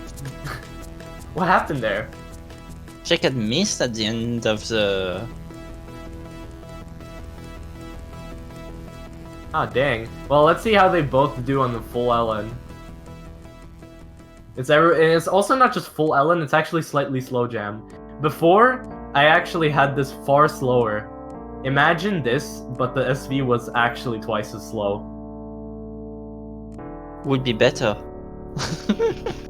S2: What happened there?
S1: Jakads missed at the end of the...
S2: Ah, dang. Well, let's see how they both do on the full Ellen. It's also not just full Ellen, it's actually slightly slow jam. Before, I actually had this far slower. Imagine this, but the SV was actually twice as slow.
S1: Would be better.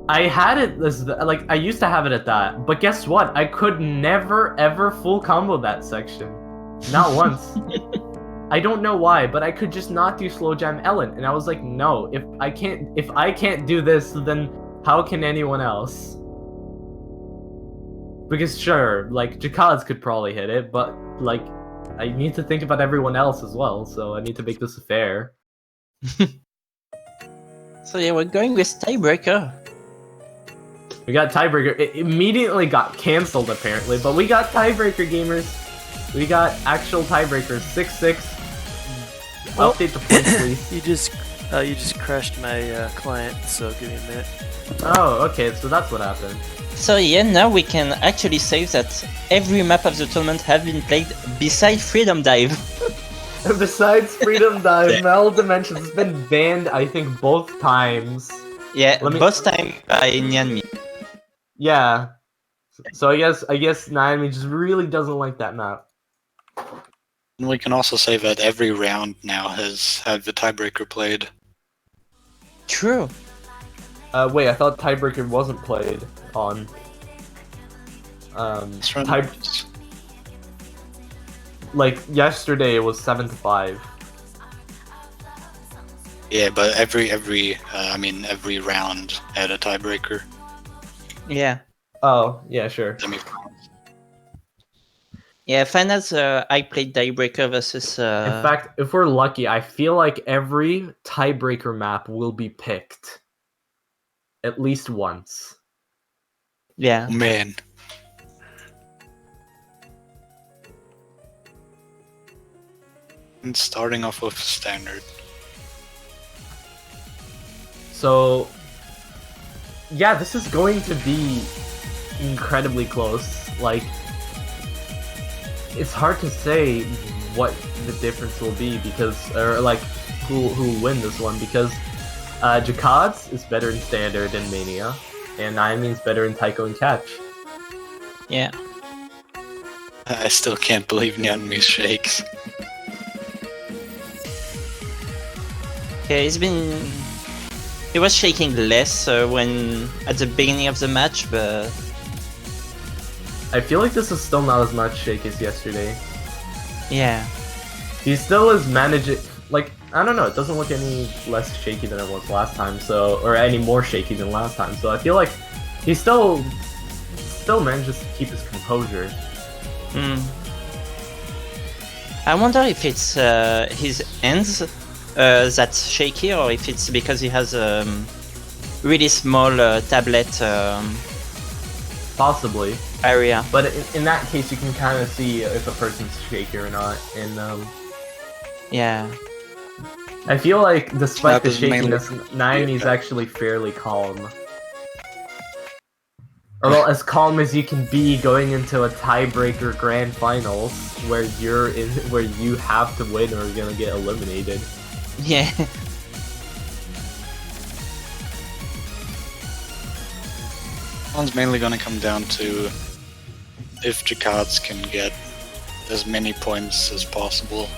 S2: I had it as like I used to have it at that, but guess what? I could never ever full combo that section. Not once. I don't know why, but I could just not do slow jam Ellen, and I was like, no, if I can't do this, then how can anyone else? Because sure, like Jakads could probably hit it, but like I need to think about everyone else as well, so I need to make this fair.
S1: So yeah, we're going with Tiebreaker.
S2: We got Tiebreaker. It immediately got cancelled apparently, but we got Tiebreaker, gamers. We got actual Tiebreaker. 6-6. Update the points, please.
S3: You just crashed my client, so give me a minute.
S2: Oh, okay, so that's what happened.
S1: So yeah, now we can actually say that every map of the tournament have been played besides Freedom Dive.
S2: Besides Freedom Dive, Mel Dimensions has been banned, I think, both times.
S1: Yeah, both time by nyanmi.
S2: Yeah. So I guess nyanmi just really doesn't like that map.
S4: And we can also say that every round now has had the tiebreaker played.
S1: True.
S2: Wait, I thought Tiebreaker wasn't played on. Like yesterday, it was 7-5.
S4: Yeah, but every round had a tiebreaker.
S1: Yeah.
S2: Oh, yeah, sure.
S1: Yeah, finals, I played tiebreaker versus...
S2: In fact, if we're lucky, I feel like every tiebreaker map will be picked at least once.
S1: Yeah.
S4: Oh, man. And starting off with standard.
S2: So, yeah, this is going to be incredibly close. Like, it's hard to say what the difference will be because, or like, who will win this one because Jakads is better in standard and Mania, and nyanmi is better in Taiko and catch.
S1: Yeah.
S4: I still can't believe nyanmi shakes.
S1: Yeah, he was shaking less when at the beginning of the match, but
S2: I feel like this is still not as much shake as yesterday.
S1: yeah.
S2: He still is managing, like, I don't know, it doesn't look any less shaky than it was last time, so, or any more shaky than last time, so I feel like he still manages to keep his composure.
S1: I wonder if it's his ends that's shaky, or if it's because he has a really small tablet
S2: Possibly.
S1: area.
S2: But in that case, you can kind of see if a person's shaky or not, and
S1: Yeah.
S2: I feel like despite the
S4: That is mainly-
S2: shakiness, nyanmi is actually fairly calm. Or well, as calm as you can be going into a tiebreaker grand finals where where you have to win or you're gonna get eliminated.
S1: Yeah.
S4: One's mainly gonna come down to if Jakads can get as many points as possible.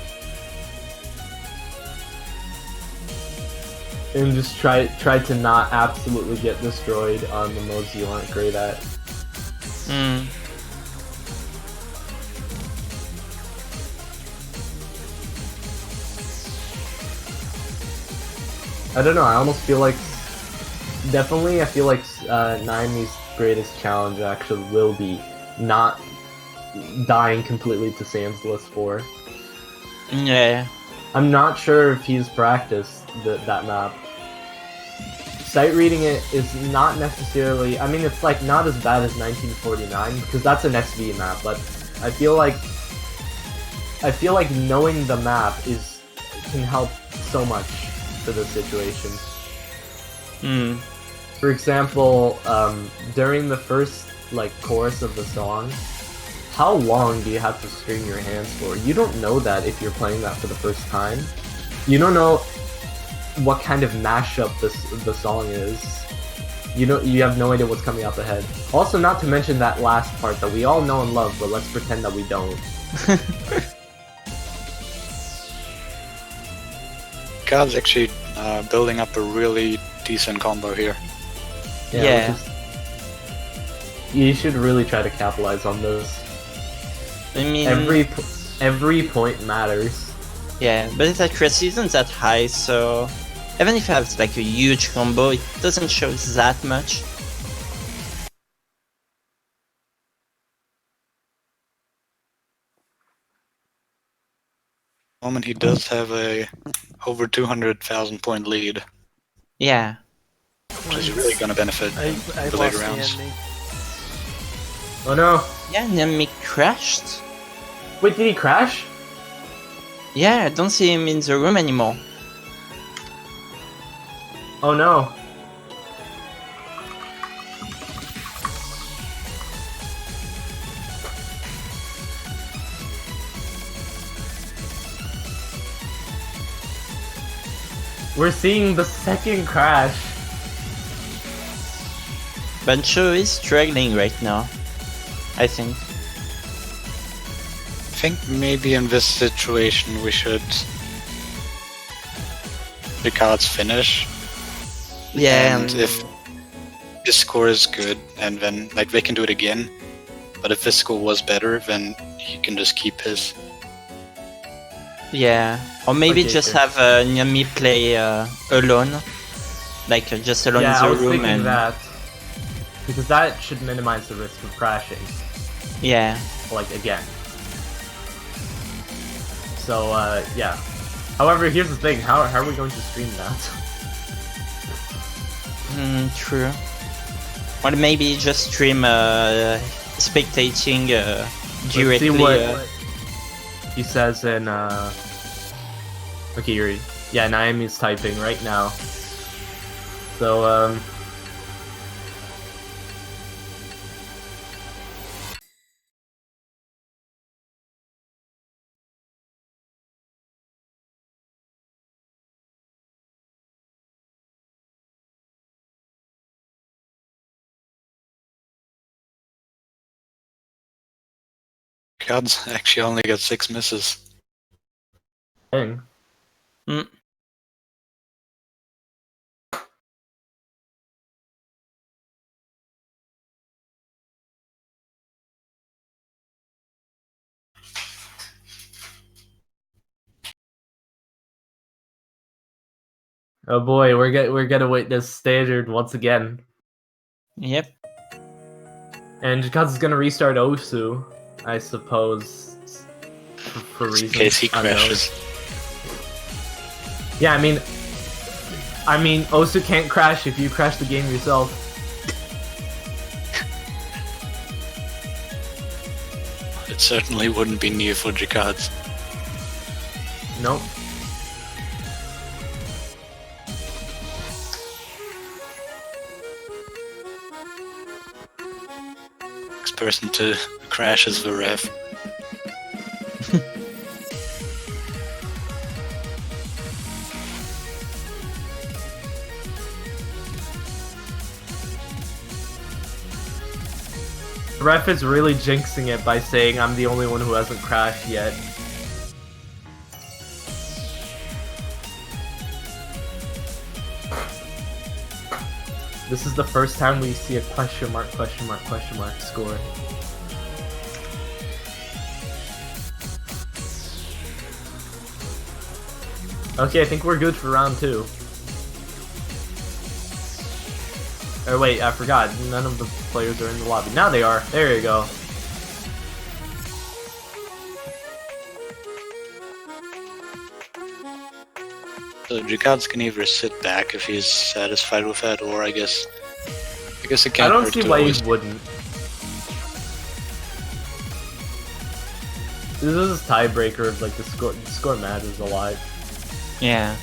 S2: And just try to not absolutely get destroyed on the modes you aren't great at. I don't know, I almost feel like... Definitely, I feel like nyanmi's greatest challenge actually will be not dying completely to Sans List 4.
S1: Yeah.
S2: I'm not sure if he's practiced that map. Sight reading it is not necessarily... I mean, it's like not as bad as 1949 because that's an SV map, but I feel like knowing the map can help so much for this situation. For example, during the first chorus of the song, how long do you have to string your hands for? You don't know that if you're playing that for the first time. You don't know what kind of mashup the song is. You have no idea what's coming out the head. Also, not to mention that last part that we all know and love, but let's pretend that we don't.
S4: God's actually building up a really decent combo here.
S1: Yeah.
S2: You should really try to capitalize on this.
S1: I mean,
S2: every point matters.
S1: Yeah, but its accuracy isn't that high, so even if you have a huge combo, it doesn't show that much.
S4: Moment he does have a over 200,000 point lead.
S1: Yeah.
S4: Which is really going to benefit the later rounds.
S2: Oh no!
S1: Yeah, nyanmi crashed.
S2: Wait, did he crash?
S1: Yeah, I don't see him in the room anymore.
S2: Oh no! We're seeing the second crash.
S1: Bancho is struggling right now, I think.
S4: I think maybe in this situation we should the cards finish.
S1: Yeah.
S4: And if his score is good and then they can do it again. But if his score was better, then he can just keep his.
S1: Yeah, or maybe
S2: Okay,
S1: just
S2: sure.
S1: have Nyanmi play alone, like just alone
S2: Yeah,
S1: in
S2: I
S1: the
S2: was
S1: room
S2: thinking
S1: and
S2: that. Because that should minimize the risk of crashing.
S1: yeah.
S2: Like, again. So, yeah. However, here's the thing. How are we going to stream that?
S1: True. Or maybe just stream spectating directly.
S2: Let's see what he says in, Okay, Yuri. Yeah, Nyanmi's typing right now. So,
S4: Jakads actually only got 6 misses.
S2: dang.
S1: Mm.
S2: Oh boy, we're gonna witness standard once again.
S1: Yep.
S2: And Jakads is gonna restart Osu, I suppose, for
S4: Just in
S2: reasons
S4: case he
S2: unknown.
S4: crashes.
S2: Yeah, I mean, Osu can't crash if you crash the game yourself.
S4: It certainly wouldn't be new for Jakads.
S2: Nope.
S4: Next person to crash is the ref.
S2: The ref is really jinxing it by saying I'm the only one who hasn't crashed yet. This is the first time we see a question mark score. Okay, I think we're good for round 2. Or wait, I forgot. None of the players are in the lobby. Now they are. There you go.
S4: So Jakads can either sit back if he's satisfied with that, or I guess it
S2: I
S4: can't
S2: don't
S4: hurt
S2: see
S4: to
S2: why
S4: always.
S2: he wouldn't. This is a tiebreaker of like the score matters a lot.
S1: Yeah.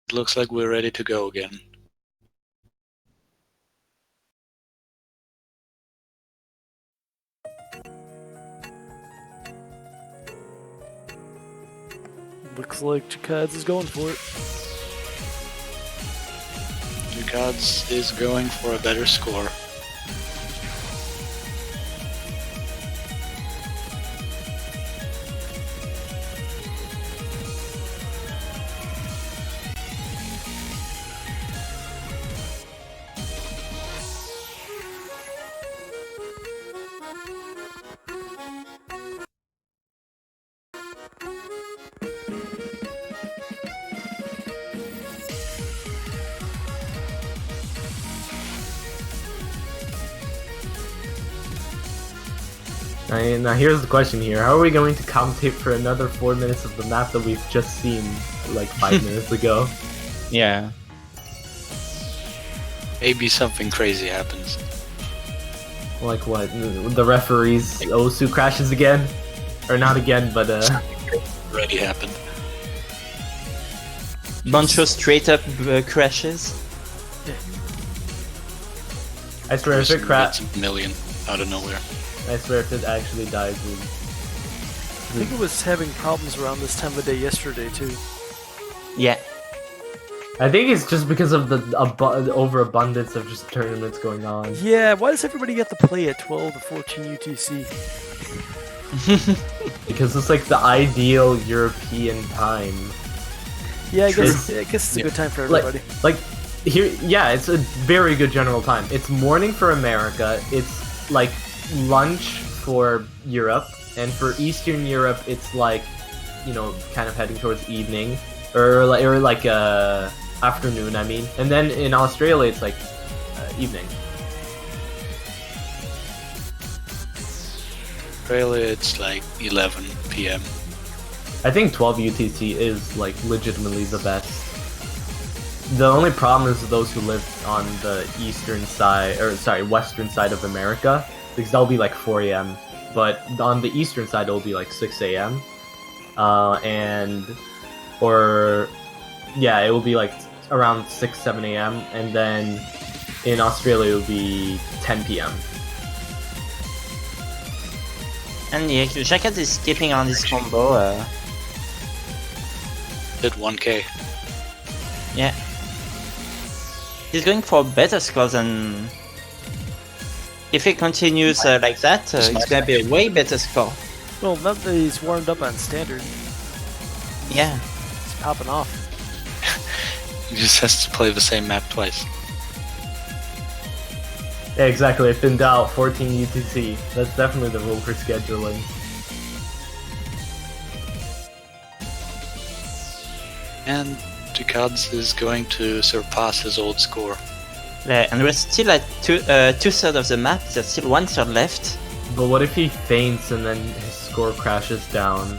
S4: It looks like we're ready to go again.
S3: Looks like Jakads is going for it.
S4: Jakads is going for a better score.
S2: Now here's the question here. How are we going to commentate for another 4 minutes of the map that we've just seen like 5 minutes ago?
S1: Yeah.
S4: Maybe something crazy happens.
S2: Like what? The referees Osu crashes again? Or not again, but
S4: Already happened.
S1: Bunch of straight up crashes.
S2: I swear if it
S4: It's a million out of nowhere.
S2: I swear if it actually dies,
S3: I think it was having problems around this time of day yesterday too.
S1: Yeah.
S2: I think it's just because of the overabundance of just tournaments going on.
S3: Yeah, why does everybody get to play at 12 to 14 UTC?
S2: Because it's like the ideal European time.
S3: Yeah, I guess it's a good time for everybody.
S2: Like here, yeah, it's a very good general time. It's morning for America. It's like lunch for Europe, and for Eastern Europe, it's like, you know, kind of heading towards evening or like afternoon. I mean, and then in Australia, it's like evening.
S4: Australia, it's like 11 p.m.
S2: I think 12 UTC is like legitimately the best. The only problem is those who live on the eastern side, or sorry, western side of America, because that'll be like 4 a.m. But on the eastern side, it'll be like 6 a.m. It will be like around 6, 7 a.m. And then in Australia, it will be 10 p.m.
S1: And yeah, Jakads is keeping on his combo.
S4: Hit 1k.
S1: Yeah. He's going for better scores than... If he continues like that, it's gonna be a way better score.
S3: Well, now that he's warmed up on standard.
S1: Yeah.
S3: He's popping off.
S4: He just has to play the same map twice.
S2: Yeah, exactly. If in doubt, 14 UTC. That's definitely the rule for scheduling.
S4: And Jakads is going to surpass his old score.
S1: Yeah, and we're still at two-thirds of the map. There's still 1/3 left.
S2: But what if he faints and then his score crashes down?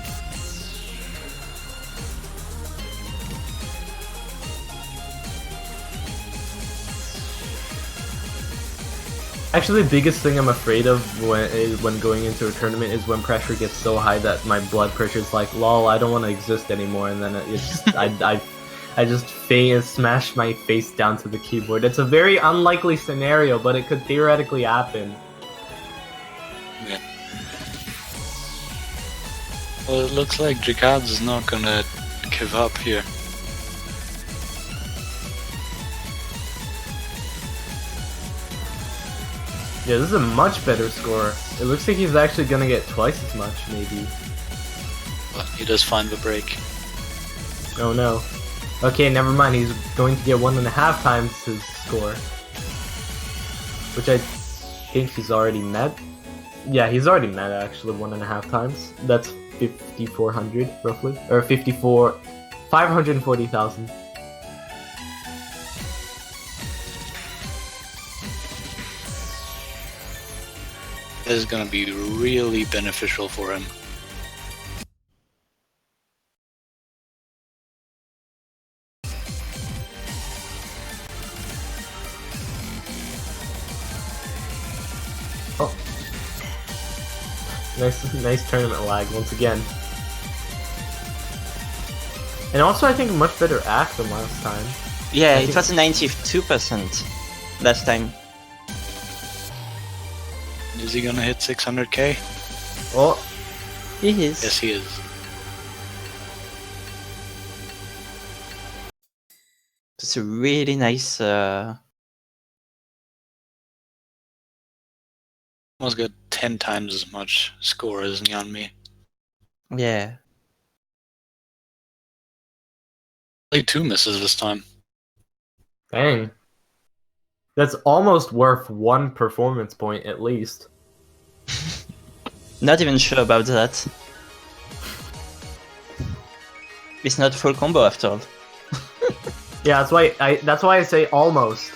S2: Actually, the biggest thing I'm afraid of when going into a tournament is when pressure gets so high that my blood pressure is like, lol, I don't want to exist anymore, and then it's I just smash my face down to the keyboard. It's a very unlikely scenario, but it could theoretically happen.
S4: Yeah. Well, it looks like Jakads is not gonna give up here.
S2: Yeah, this is a much better score. It looks like he's actually gonna get twice as much, maybe.
S4: But he does find the break.
S2: Oh no. Okay, never mind. He's going to get 1.5 times his score. Which I think he's already met. Yeah, he's already met actually 1.5 times. That's 5,400 roughly. Or 540,000.
S4: This is gonna be really beneficial for him.
S2: Oh. Nice tournament lag once again. And also I think a much better act than last time.
S1: Yeah, it was 92% last time.
S4: Is he gonna hit 600k?
S2: Oh,
S1: He is.
S4: Yes, he is.
S1: It's a really nice...
S4: Almost got 10 times as much score as Nyanmi.
S1: Yeah.
S4: Only 2 misses this time.
S2: dang. That's almost worth 1 performance point at least.
S1: Not even sure about that. It's not full combo after all.
S2: Yeah, that's why I say almost.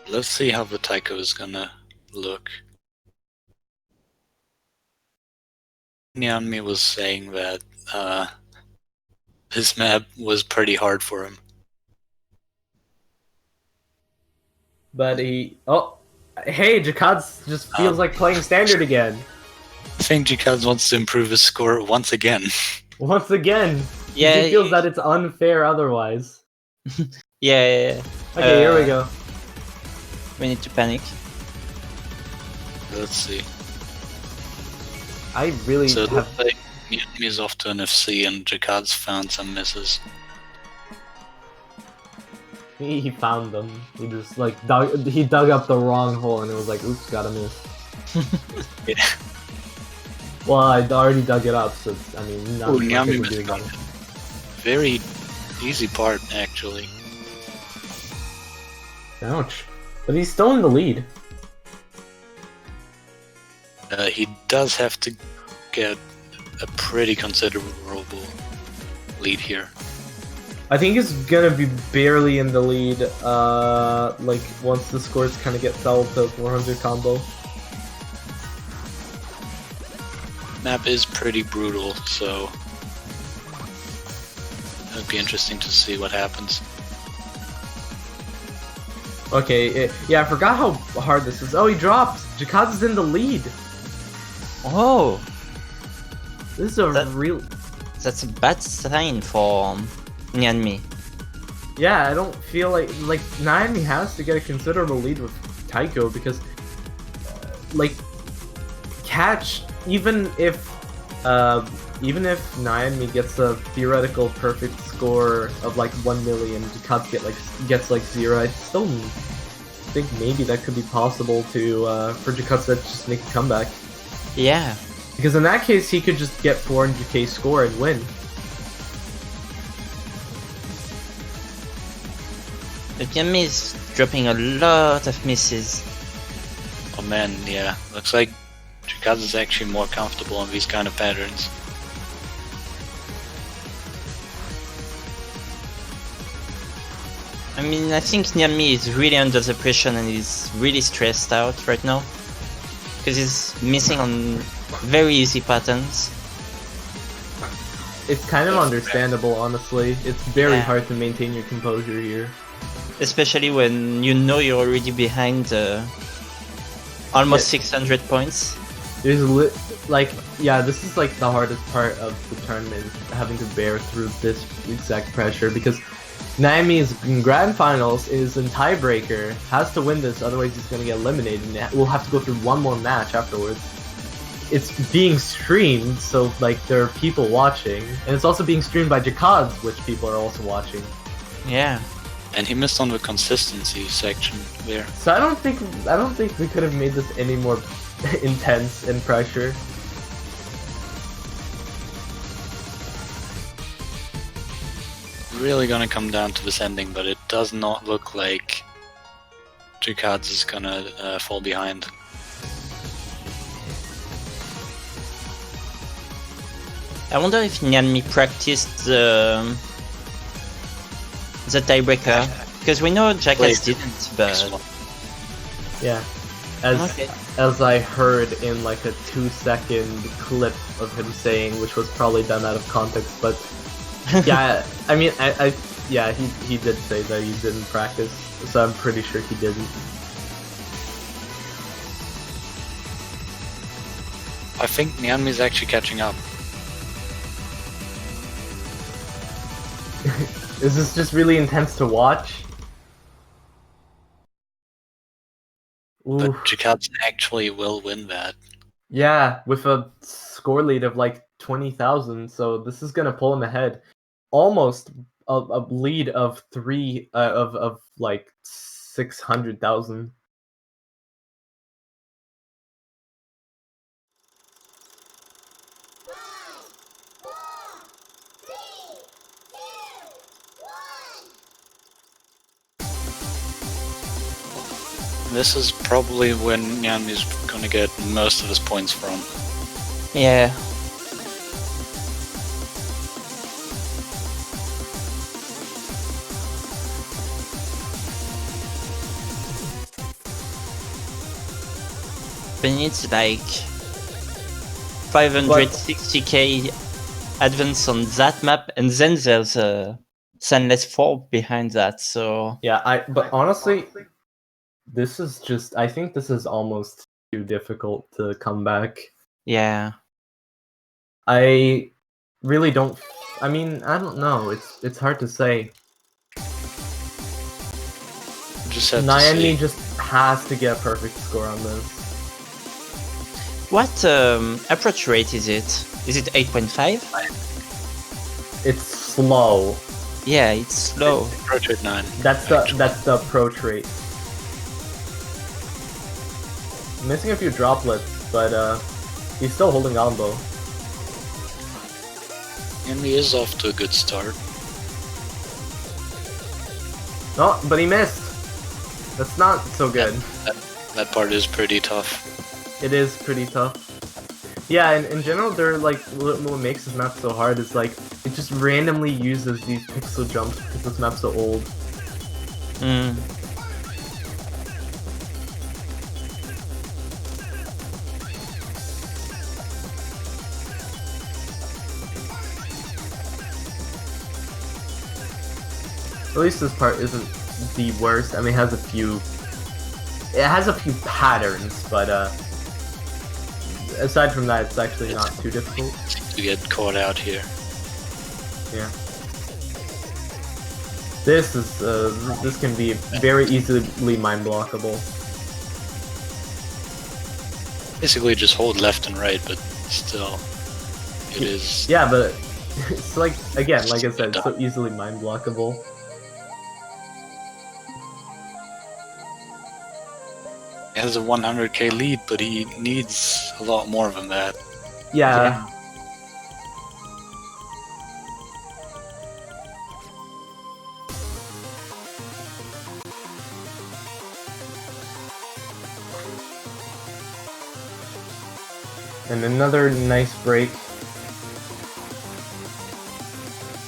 S4: Let's see how the Taiko is gonna look. Nyanmi was saying that his map was pretty hard for him.
S2: But oh, hey, Jakads just feels like playing standard again.
S4: I think Jakads wants to improve his score once again.
S2: Once again,
S1: Yeah,
S2: he feels that it's unfair otherwise.
S1: Yeah.
S2: Okay, here we go.
S1: We need to panic.
S4: Let's see.
S2: I really
S4: So it
S2: have.
S4: looks like Nyanmi is off to an FC and Jakads found some misses.
S2: He found them. He just like dug up the wrong hole and it was like, oops, gotta miss.
S4: Yeah.
S2: Well, I'd already dug it up, so it's, I mean, not much I
S4: Nyanmi
S2: can do
S4: missed
S2: about
S4: on
S2: it.
S4: very easy part, actually.
S2: Ouch. But he's still in the lead.
S4: He does have to get a pretty considerable lead here.
S2: I think he's gonna be barely in the lead, like, once the scores kind of get fell to 400 combo.
S4: Map is pretty brutal, so it'd be interesting to see what happens.
S2: Okay, yeah, I forgot how hard this is. Oh, he drops! Jakads is in the lead!
S1: Oh,
S2: This is a real...
S1: that's a bad sign for Nyanmi.
S2: Yeah, I don't feel like Nyanmi has to get a considerable lead with Taiko because, like, Catch, even if Nyanmi gets a theoretical perfect score of like 1 million, Jakads gets like 0, I still think maybe that could be possible to for Jakads to just make a comeback.
S1: Yeah,
S2: Because in that case, he could just get 400k score and win.
S1: Nyanmi is dropping a lot of misses.
S4: Oh man, yeah. Looks like Jakads is actually more comfortable on these kind of patterns.
S1: I mean, I think Nyanmi is really under the pressure and he's really stressed out right now. Because he's missing on very easy patterns.
S2: It's kind of understandable, honestly. It's very
S1: Yeah.
S2: hard to maintain your composure here.
S1: Especially when you know you're already behind almost
S2: Yeah.
S1: 600 points.
S2: There's yeah, this is like the hardest part of the tournament, having to bear through this exact pressure because Nyanmi is in grand finals, is in tiebreaker, has to win this, otherwise he's gonna get eliminated and we'll have to go through one more match afterwards. It's being streamed, so like there are people watching, and it's also being streamed by Jakads, which people are also watching.
S1: Yeah.
S4: And he missed on the consistency section there.
S2: So I don't think we could have made this any more intense and pressure.
S4: Really gonna come down to this ending, but it does not look like Jakads is gonna fall behind.
S1: I wonder if Nyanmi practiced the tiebreaker. Because we know Jakads didn't, but...
S2: Yeah,
S1: Okay.
S2: as I heard in like a 2-second clip of him saying, which was probably done out of context, but yeah, I mean, yeah, he did say that he didn't practice, so I'm pretty sure he didn't.
S4: I think Nyanmi's actually catching up.
S2: Is this just really intense to watch?
S4: But
S2: Oof.
S4: Jakads actually will win that.
S2: Yeah, with a score lead of like 20,000, so this is gonna pull him ahead. Almost a lead of of like 600,000.
S4: This is probably when Nyanmi's gonna get most of his points from.
S1: Yeah. But it's like 560k advance on that map, and then there's a Sunless 4 behind that, so...
S2: Yeah, but honestly, this is just, I think this is almost too difficult to come back.
S1: Yeah.
S2: I really don't, I mean, I don't know, it's hard to say.
S4: Just have to
S2: Nyanmi
S4: see.
S2: just has to get a perfect score on this.
S1: What approach rate is it? Is it 8.5?
S2: It's slow.
S1: Yeah, it's slow.
S4: Approach rate 9.
S2: That's the approach rate. Missing a few droplets, but he's still holding on though.
S4: Nyanmi is off to a good start.
S2: Oh, but he missed. That's not so good.
S4: That part is pretty tough.
S2: It is pretty tough. Yeah, in general, they're like what makes this map so hard is like it just randomly uses these pixel jumps because this map's so old.
S1: Mm.
S2: At least this part isn't the worst. I mean, it has a few patterns, but aside from that, it's actually not too difficult.
S4: To get caught out here.
S2: Yeah. This is this can be very easily mind blockable.
S4: Basically, just hold left and right, but still, it is.
S2: Yeah, but it's like again, like I said, it's so easily mind blockable.
S4: He has a 100k lead, but he needs a lot more than that.
S2: Yeah. And another nice break.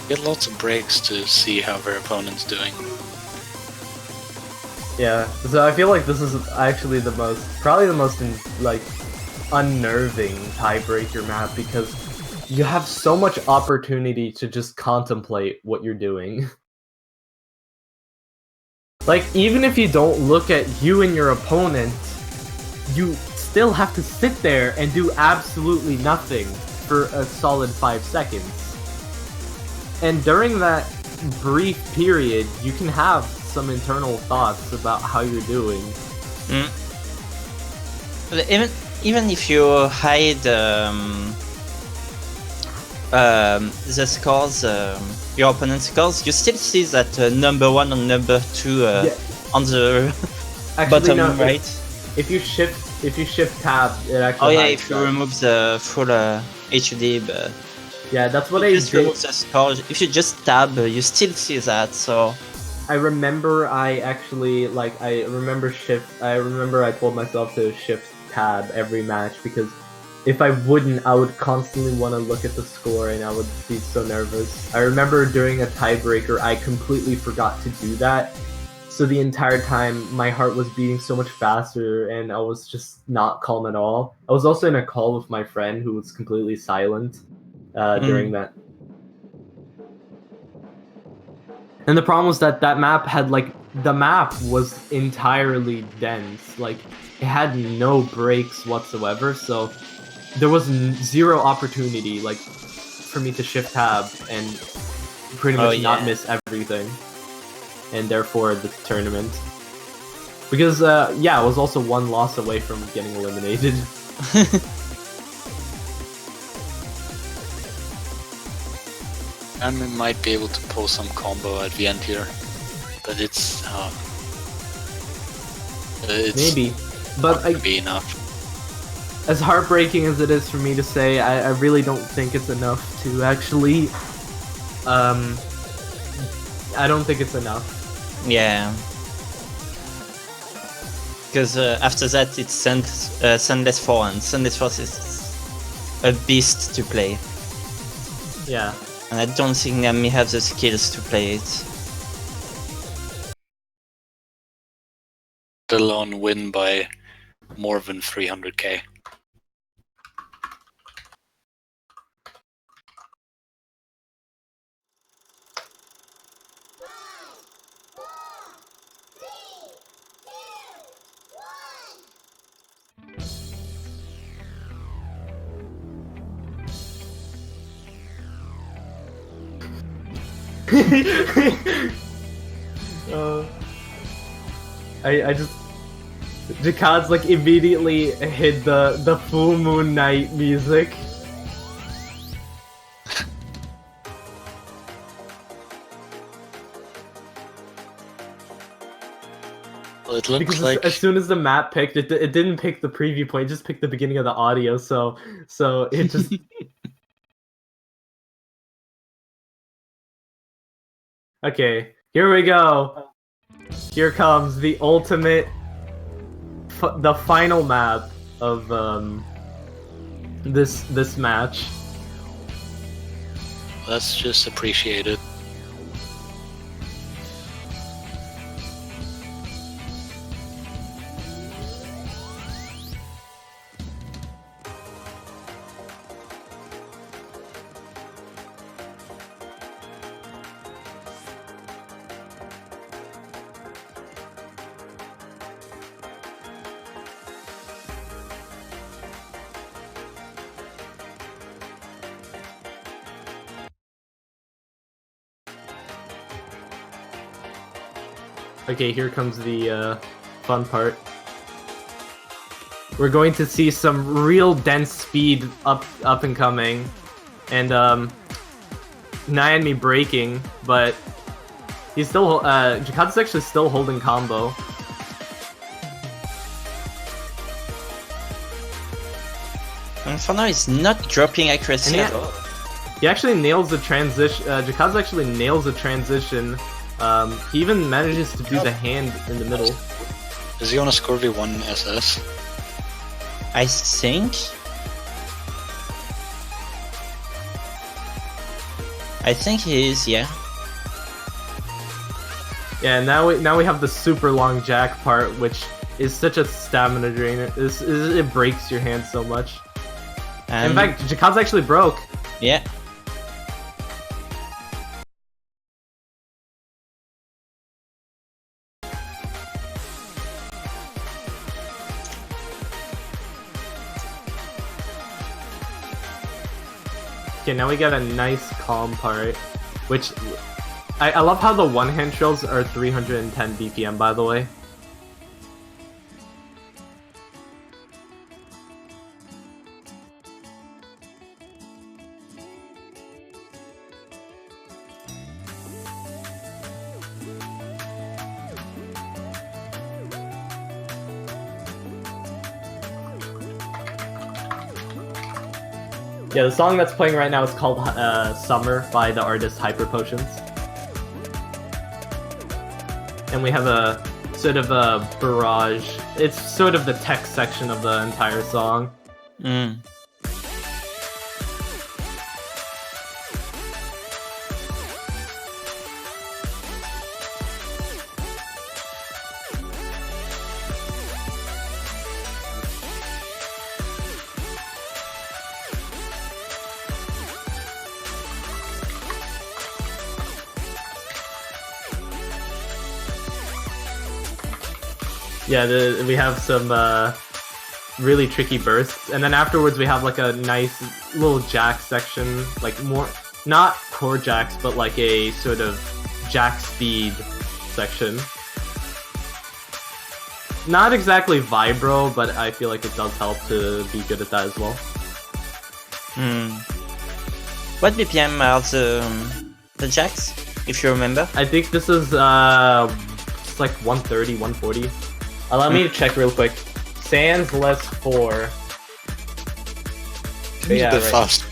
S4: Get lots of breaks to see how their opponent's doing.
S2: Yeah, so I feel like this is actually probably the most like unnerving tiebreaker map because you have so much opportunity to just contemplate what you're doing. Like, even if you don't look at you and your opponent, you still have to sit there and do absolutely nothing for a solid 5 seconds. And during that brief period, you can have some internal thoughts about how you're doing.
S1: Mm. But even if you hide the scores, your opponent's scores, you still see that number 1 and number 2 on the
S2: Actually,
S1: bottom
S2: no,
S1: right.
S2: If you shift tab, it actually.
S1: Oh yeah,
S2: hides
S1: if you
S2: that.
S1: remove the full HUD, but
S2: yeah, that's what I
S1: just
S2: did.
S1: remove the score. If you just tab, you still see that. So
S2: I remember I remember I told myself to shift tab every match because if I wouldn't, I would constantly want to look at the score and I would be so nervous. I remember during a tiebreaker, I completely forgot to do that. So the entire time, my heart was beating so much faster and I was just not calm at all. I was also in a call with my friend who was completely silent during that. And the problem was that map had, like, the map was entirely dense. Like, it had no breaks whatsoever, so there was zero opportunity, like, for me to shift tab and pretty much not miss everything. And therefore, the tournament. Because, yeah, I was also 1 loss away from getting eliminated.
S4: And we might be able to pull some combo at the end here, but it's
S2: maybe, but
S4: not be enough.
S2: As heartbreaking as it is for me to say, I really don't think it's enough to actually. I don't think it's enough.
S1: yeah, because after that it's Sunless 4, and Sunless 4 is a beast to play.
S2: Yeah.
S1: And I don't think nyanmi have the skills to play it.
S4: Let alone win by more than 300k.
S2: I just Jakads like immediately hit the full moon night music.
S4: Well, it looked
S2: because
S4: like
S2: as soon as the map picked, it didn't pick the preview point, it just picked the beginning of the audio, so it just... Okay, here we go. Here comes the ultimate, the final map of this match.
S4: let's just appreciate it.
S2: Okay, here comes the fun part. We're going to see some real dense speed up and coming, and nyanmi breaking, but he's still Jakads is actually still holding combo.
S1: And for now, he's not dropping accuracy at all.
S2: He actually nails the transition. Jakads actually nails the transition. He even manages to do the hand in the middle.
S4: Is he on a Scurvy 1 SS?
S1: I think. I think he is, yeah.
S2: Yeah, now we have the super long jack part, which is such a stamina drainer. It breaks your hand so much. In fact, Jakads actually broke.
S1: Yeah.
S2: Okay, now we get a nice calm part, which I love how the one-hand trills are 310 BPM, by the way. Yeah, the song that's playing right now is called Summer by the artist Hyper Potions. And we have a sort of a barrage. It's sort of the text section of the entire song.
S1: Mm.
S2: Yeah, we have some really tricky bursts, and then afterwards we have like a nice little jack section, like more, not core jacks, but like a sort of jack speed section. Not exactly vibro, but I feel like it does help to be good at that as well.
S1: What BPM are the jacks, if you remember?
S2: I think this is it's like 130, 140. Allow me to check real quick. Sans less 4.
S4: Seems a bit fast.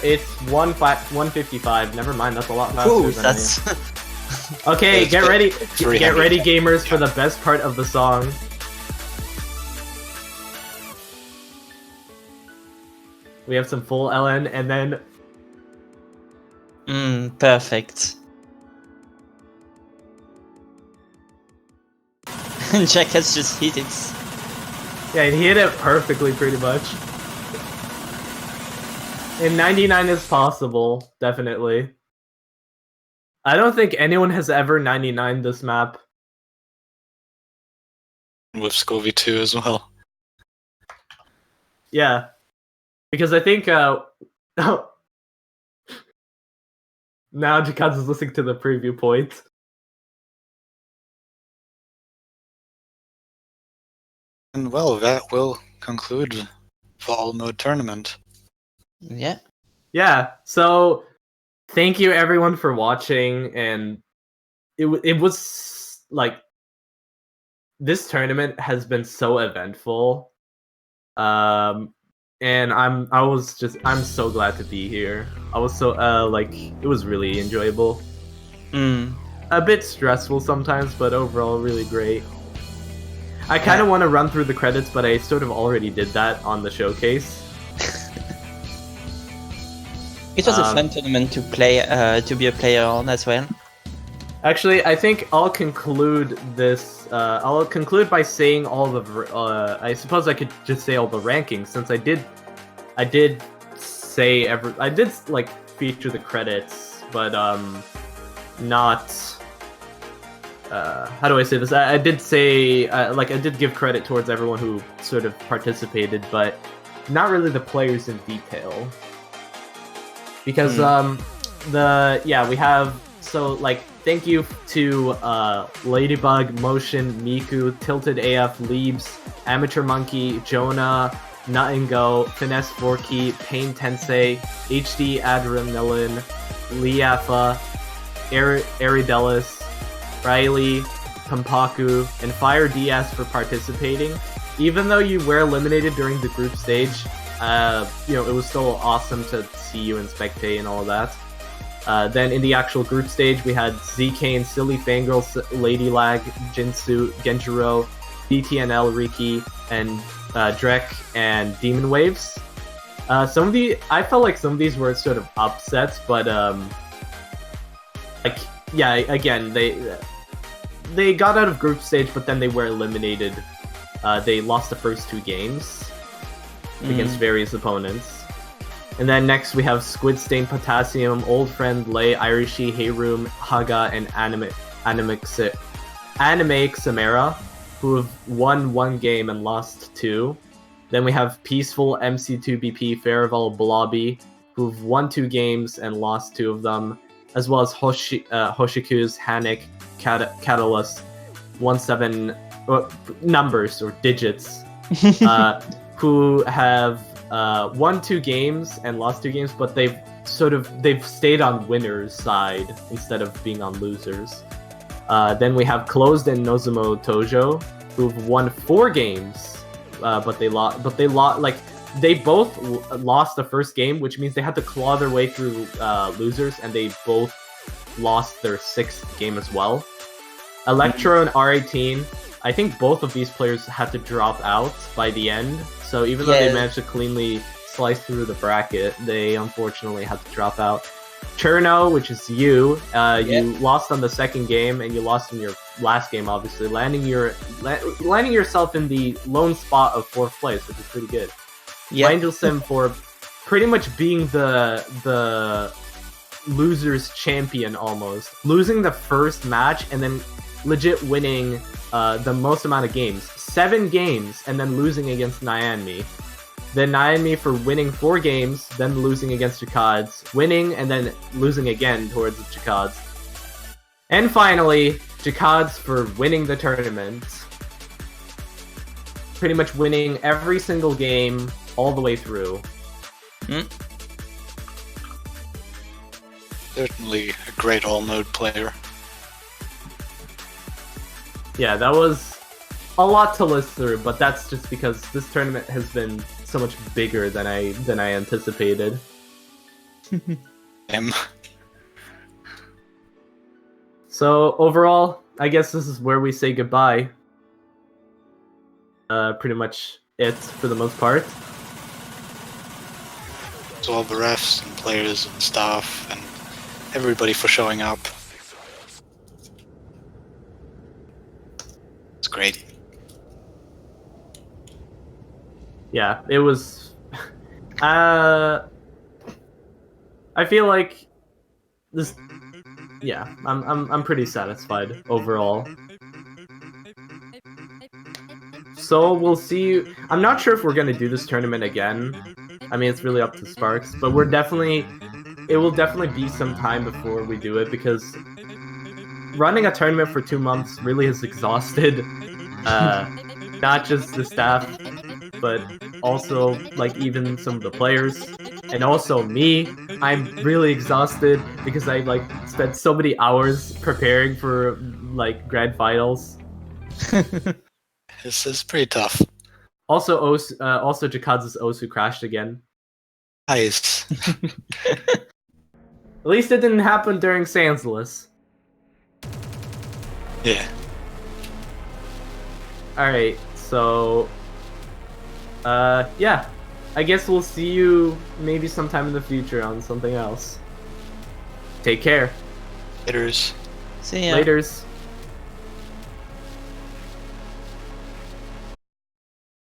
S2: It's 155. Never mind, that's a lot faster
S1: Ooh,
S2: than
S1: that's...
S2: Okay,
S4: That's
S2: get
S4: good.
S2: ready.
S4: 300.
S2: Get ready, gamers, for the best part of the song. We have some full LN, and then...
S1: perfect. Jakads just hit it.
S2: Yeah, he hit it perfectly, pretty much. And 99 is possible, definitely. I don't think anyone has ever 99 this map.
S4: With Scurvy 2 as well.
S2: Yeah. Because I think, now Jakads is listening to the preview point.
S4: And well, that will conclude the Fall Mode tournament.
S1: Yeah.
S2: Yeah, so thank you everyone for watching, and it was like this tournament has been so eventful. And I'm so glad to be here. I was so it was really enjoyable. A bit stressful sometimes, but overall really great. I kind of want to run through the credits, but I sort of already did that on the showcase.
S1: It was a fun tournament to play, to be a player on as well.
S2: Actually, I think I'll conclude this. I'll conclude by saying all the. I suppose I could just say all the rankings, since I did say I did like feature the credits, but not. How do I say this? I did say I did give credit towards everyone who sort of participated, but not really the players in detail. Because we have thank you to Ladybug, Motion, Miku, Tilted AF, Leaves, Amateur Monkey, Jonah, Nut and Go, Finesse Forky, Pain Tensei, HD Adrenaline, Liafa, Aridelis, Riley, Pampaku, and Fire DS for participating. Even though you were eliminated during the group stage, it was still awesome to see you and spectate and all of that. Then in the actual group stage, we had ZK, Silly Fangirl, Ladylag, Jinsu, Genjiro, DTNL, Riki, and Drek and Demon Waves. I felt like some of these were sort of upsets, but again, they got out of group stage, but then they were eliminated. They lost the first 2 games against various opponents. And then next we have Squid Stain, Potassium, Old Friend, Lei, Irishi, Heyroom, Haga, and Anime Xamera, who have won 1 game and lost 2. Then we have Peaceful, MC2BP, Farival, Blobby, who've won 2 games and lost 2 of them, as well as Hoshiku's, Hanik, Catalyst, 17 numbers or digits, who have won 2 games and lost 2 games, but they've stayed on winners' side instead of being on losers. Then we have Closed and Nozumo Tojo, who've won 4 games, but they both lost the first game, which means they had to claw their way through losers, and they both lost their 6th game as well. Electro and R18, I think both of these players had to drop out by the end, so even though they managed to cleanly slice through the bracket, they unfortunately had to drop out. Cherno, which is you lost on the 2nd game, and you lost in your last game, obviously, landing yourself in the lone spot of 4th place, which is pretty good. Angel Sim for pretty much being the loser's champion almost, losing the first match and then legit winning the most amount of games, 7 games, and then losing against Nyanmi. Then Nyanmi for winning 4 games, then losing against Jakads, winning and then losing again towards the Jakads. And finally, Jakads for winning the tournament. Pretty much winning every single game all the way through.
S4: Certainly a great all-mode player.
S2: Yeah, that was a lot to list through, but that's just because this tournament has been so much bigger than I anticipated. So overall, I guess this is where we say goodbye. Pretty much it for the most part.
S4: To all the refs and players and staff and everybody for showing up. It's great.
S2: Yeah, it was. I feel like this. Yeah, I'm pretty satisfied overall. So we'll see. I'm not sure if we're gonna do this tournament again. I mean, it's really up to Sparks, but it will definitely be some time before we do it, because running a tournament for 2 months really has exhausted not just the staff, but also like even some of the players. And also me, I'm really exhausted because I like spent so many hours preparing for like grand finals.
S4: This is pretty tough.
S2: Also, also Jakads' Osu crashed again.
S4: Nice.
S2: At least it didn't happen during Sansless.
S4: Yeah.
S2: Alright, so... yeah. I guess we'll see you maybe sometime in the future on something else. Take care.
S4: Laters.
S1: See ya.
S2: Laters.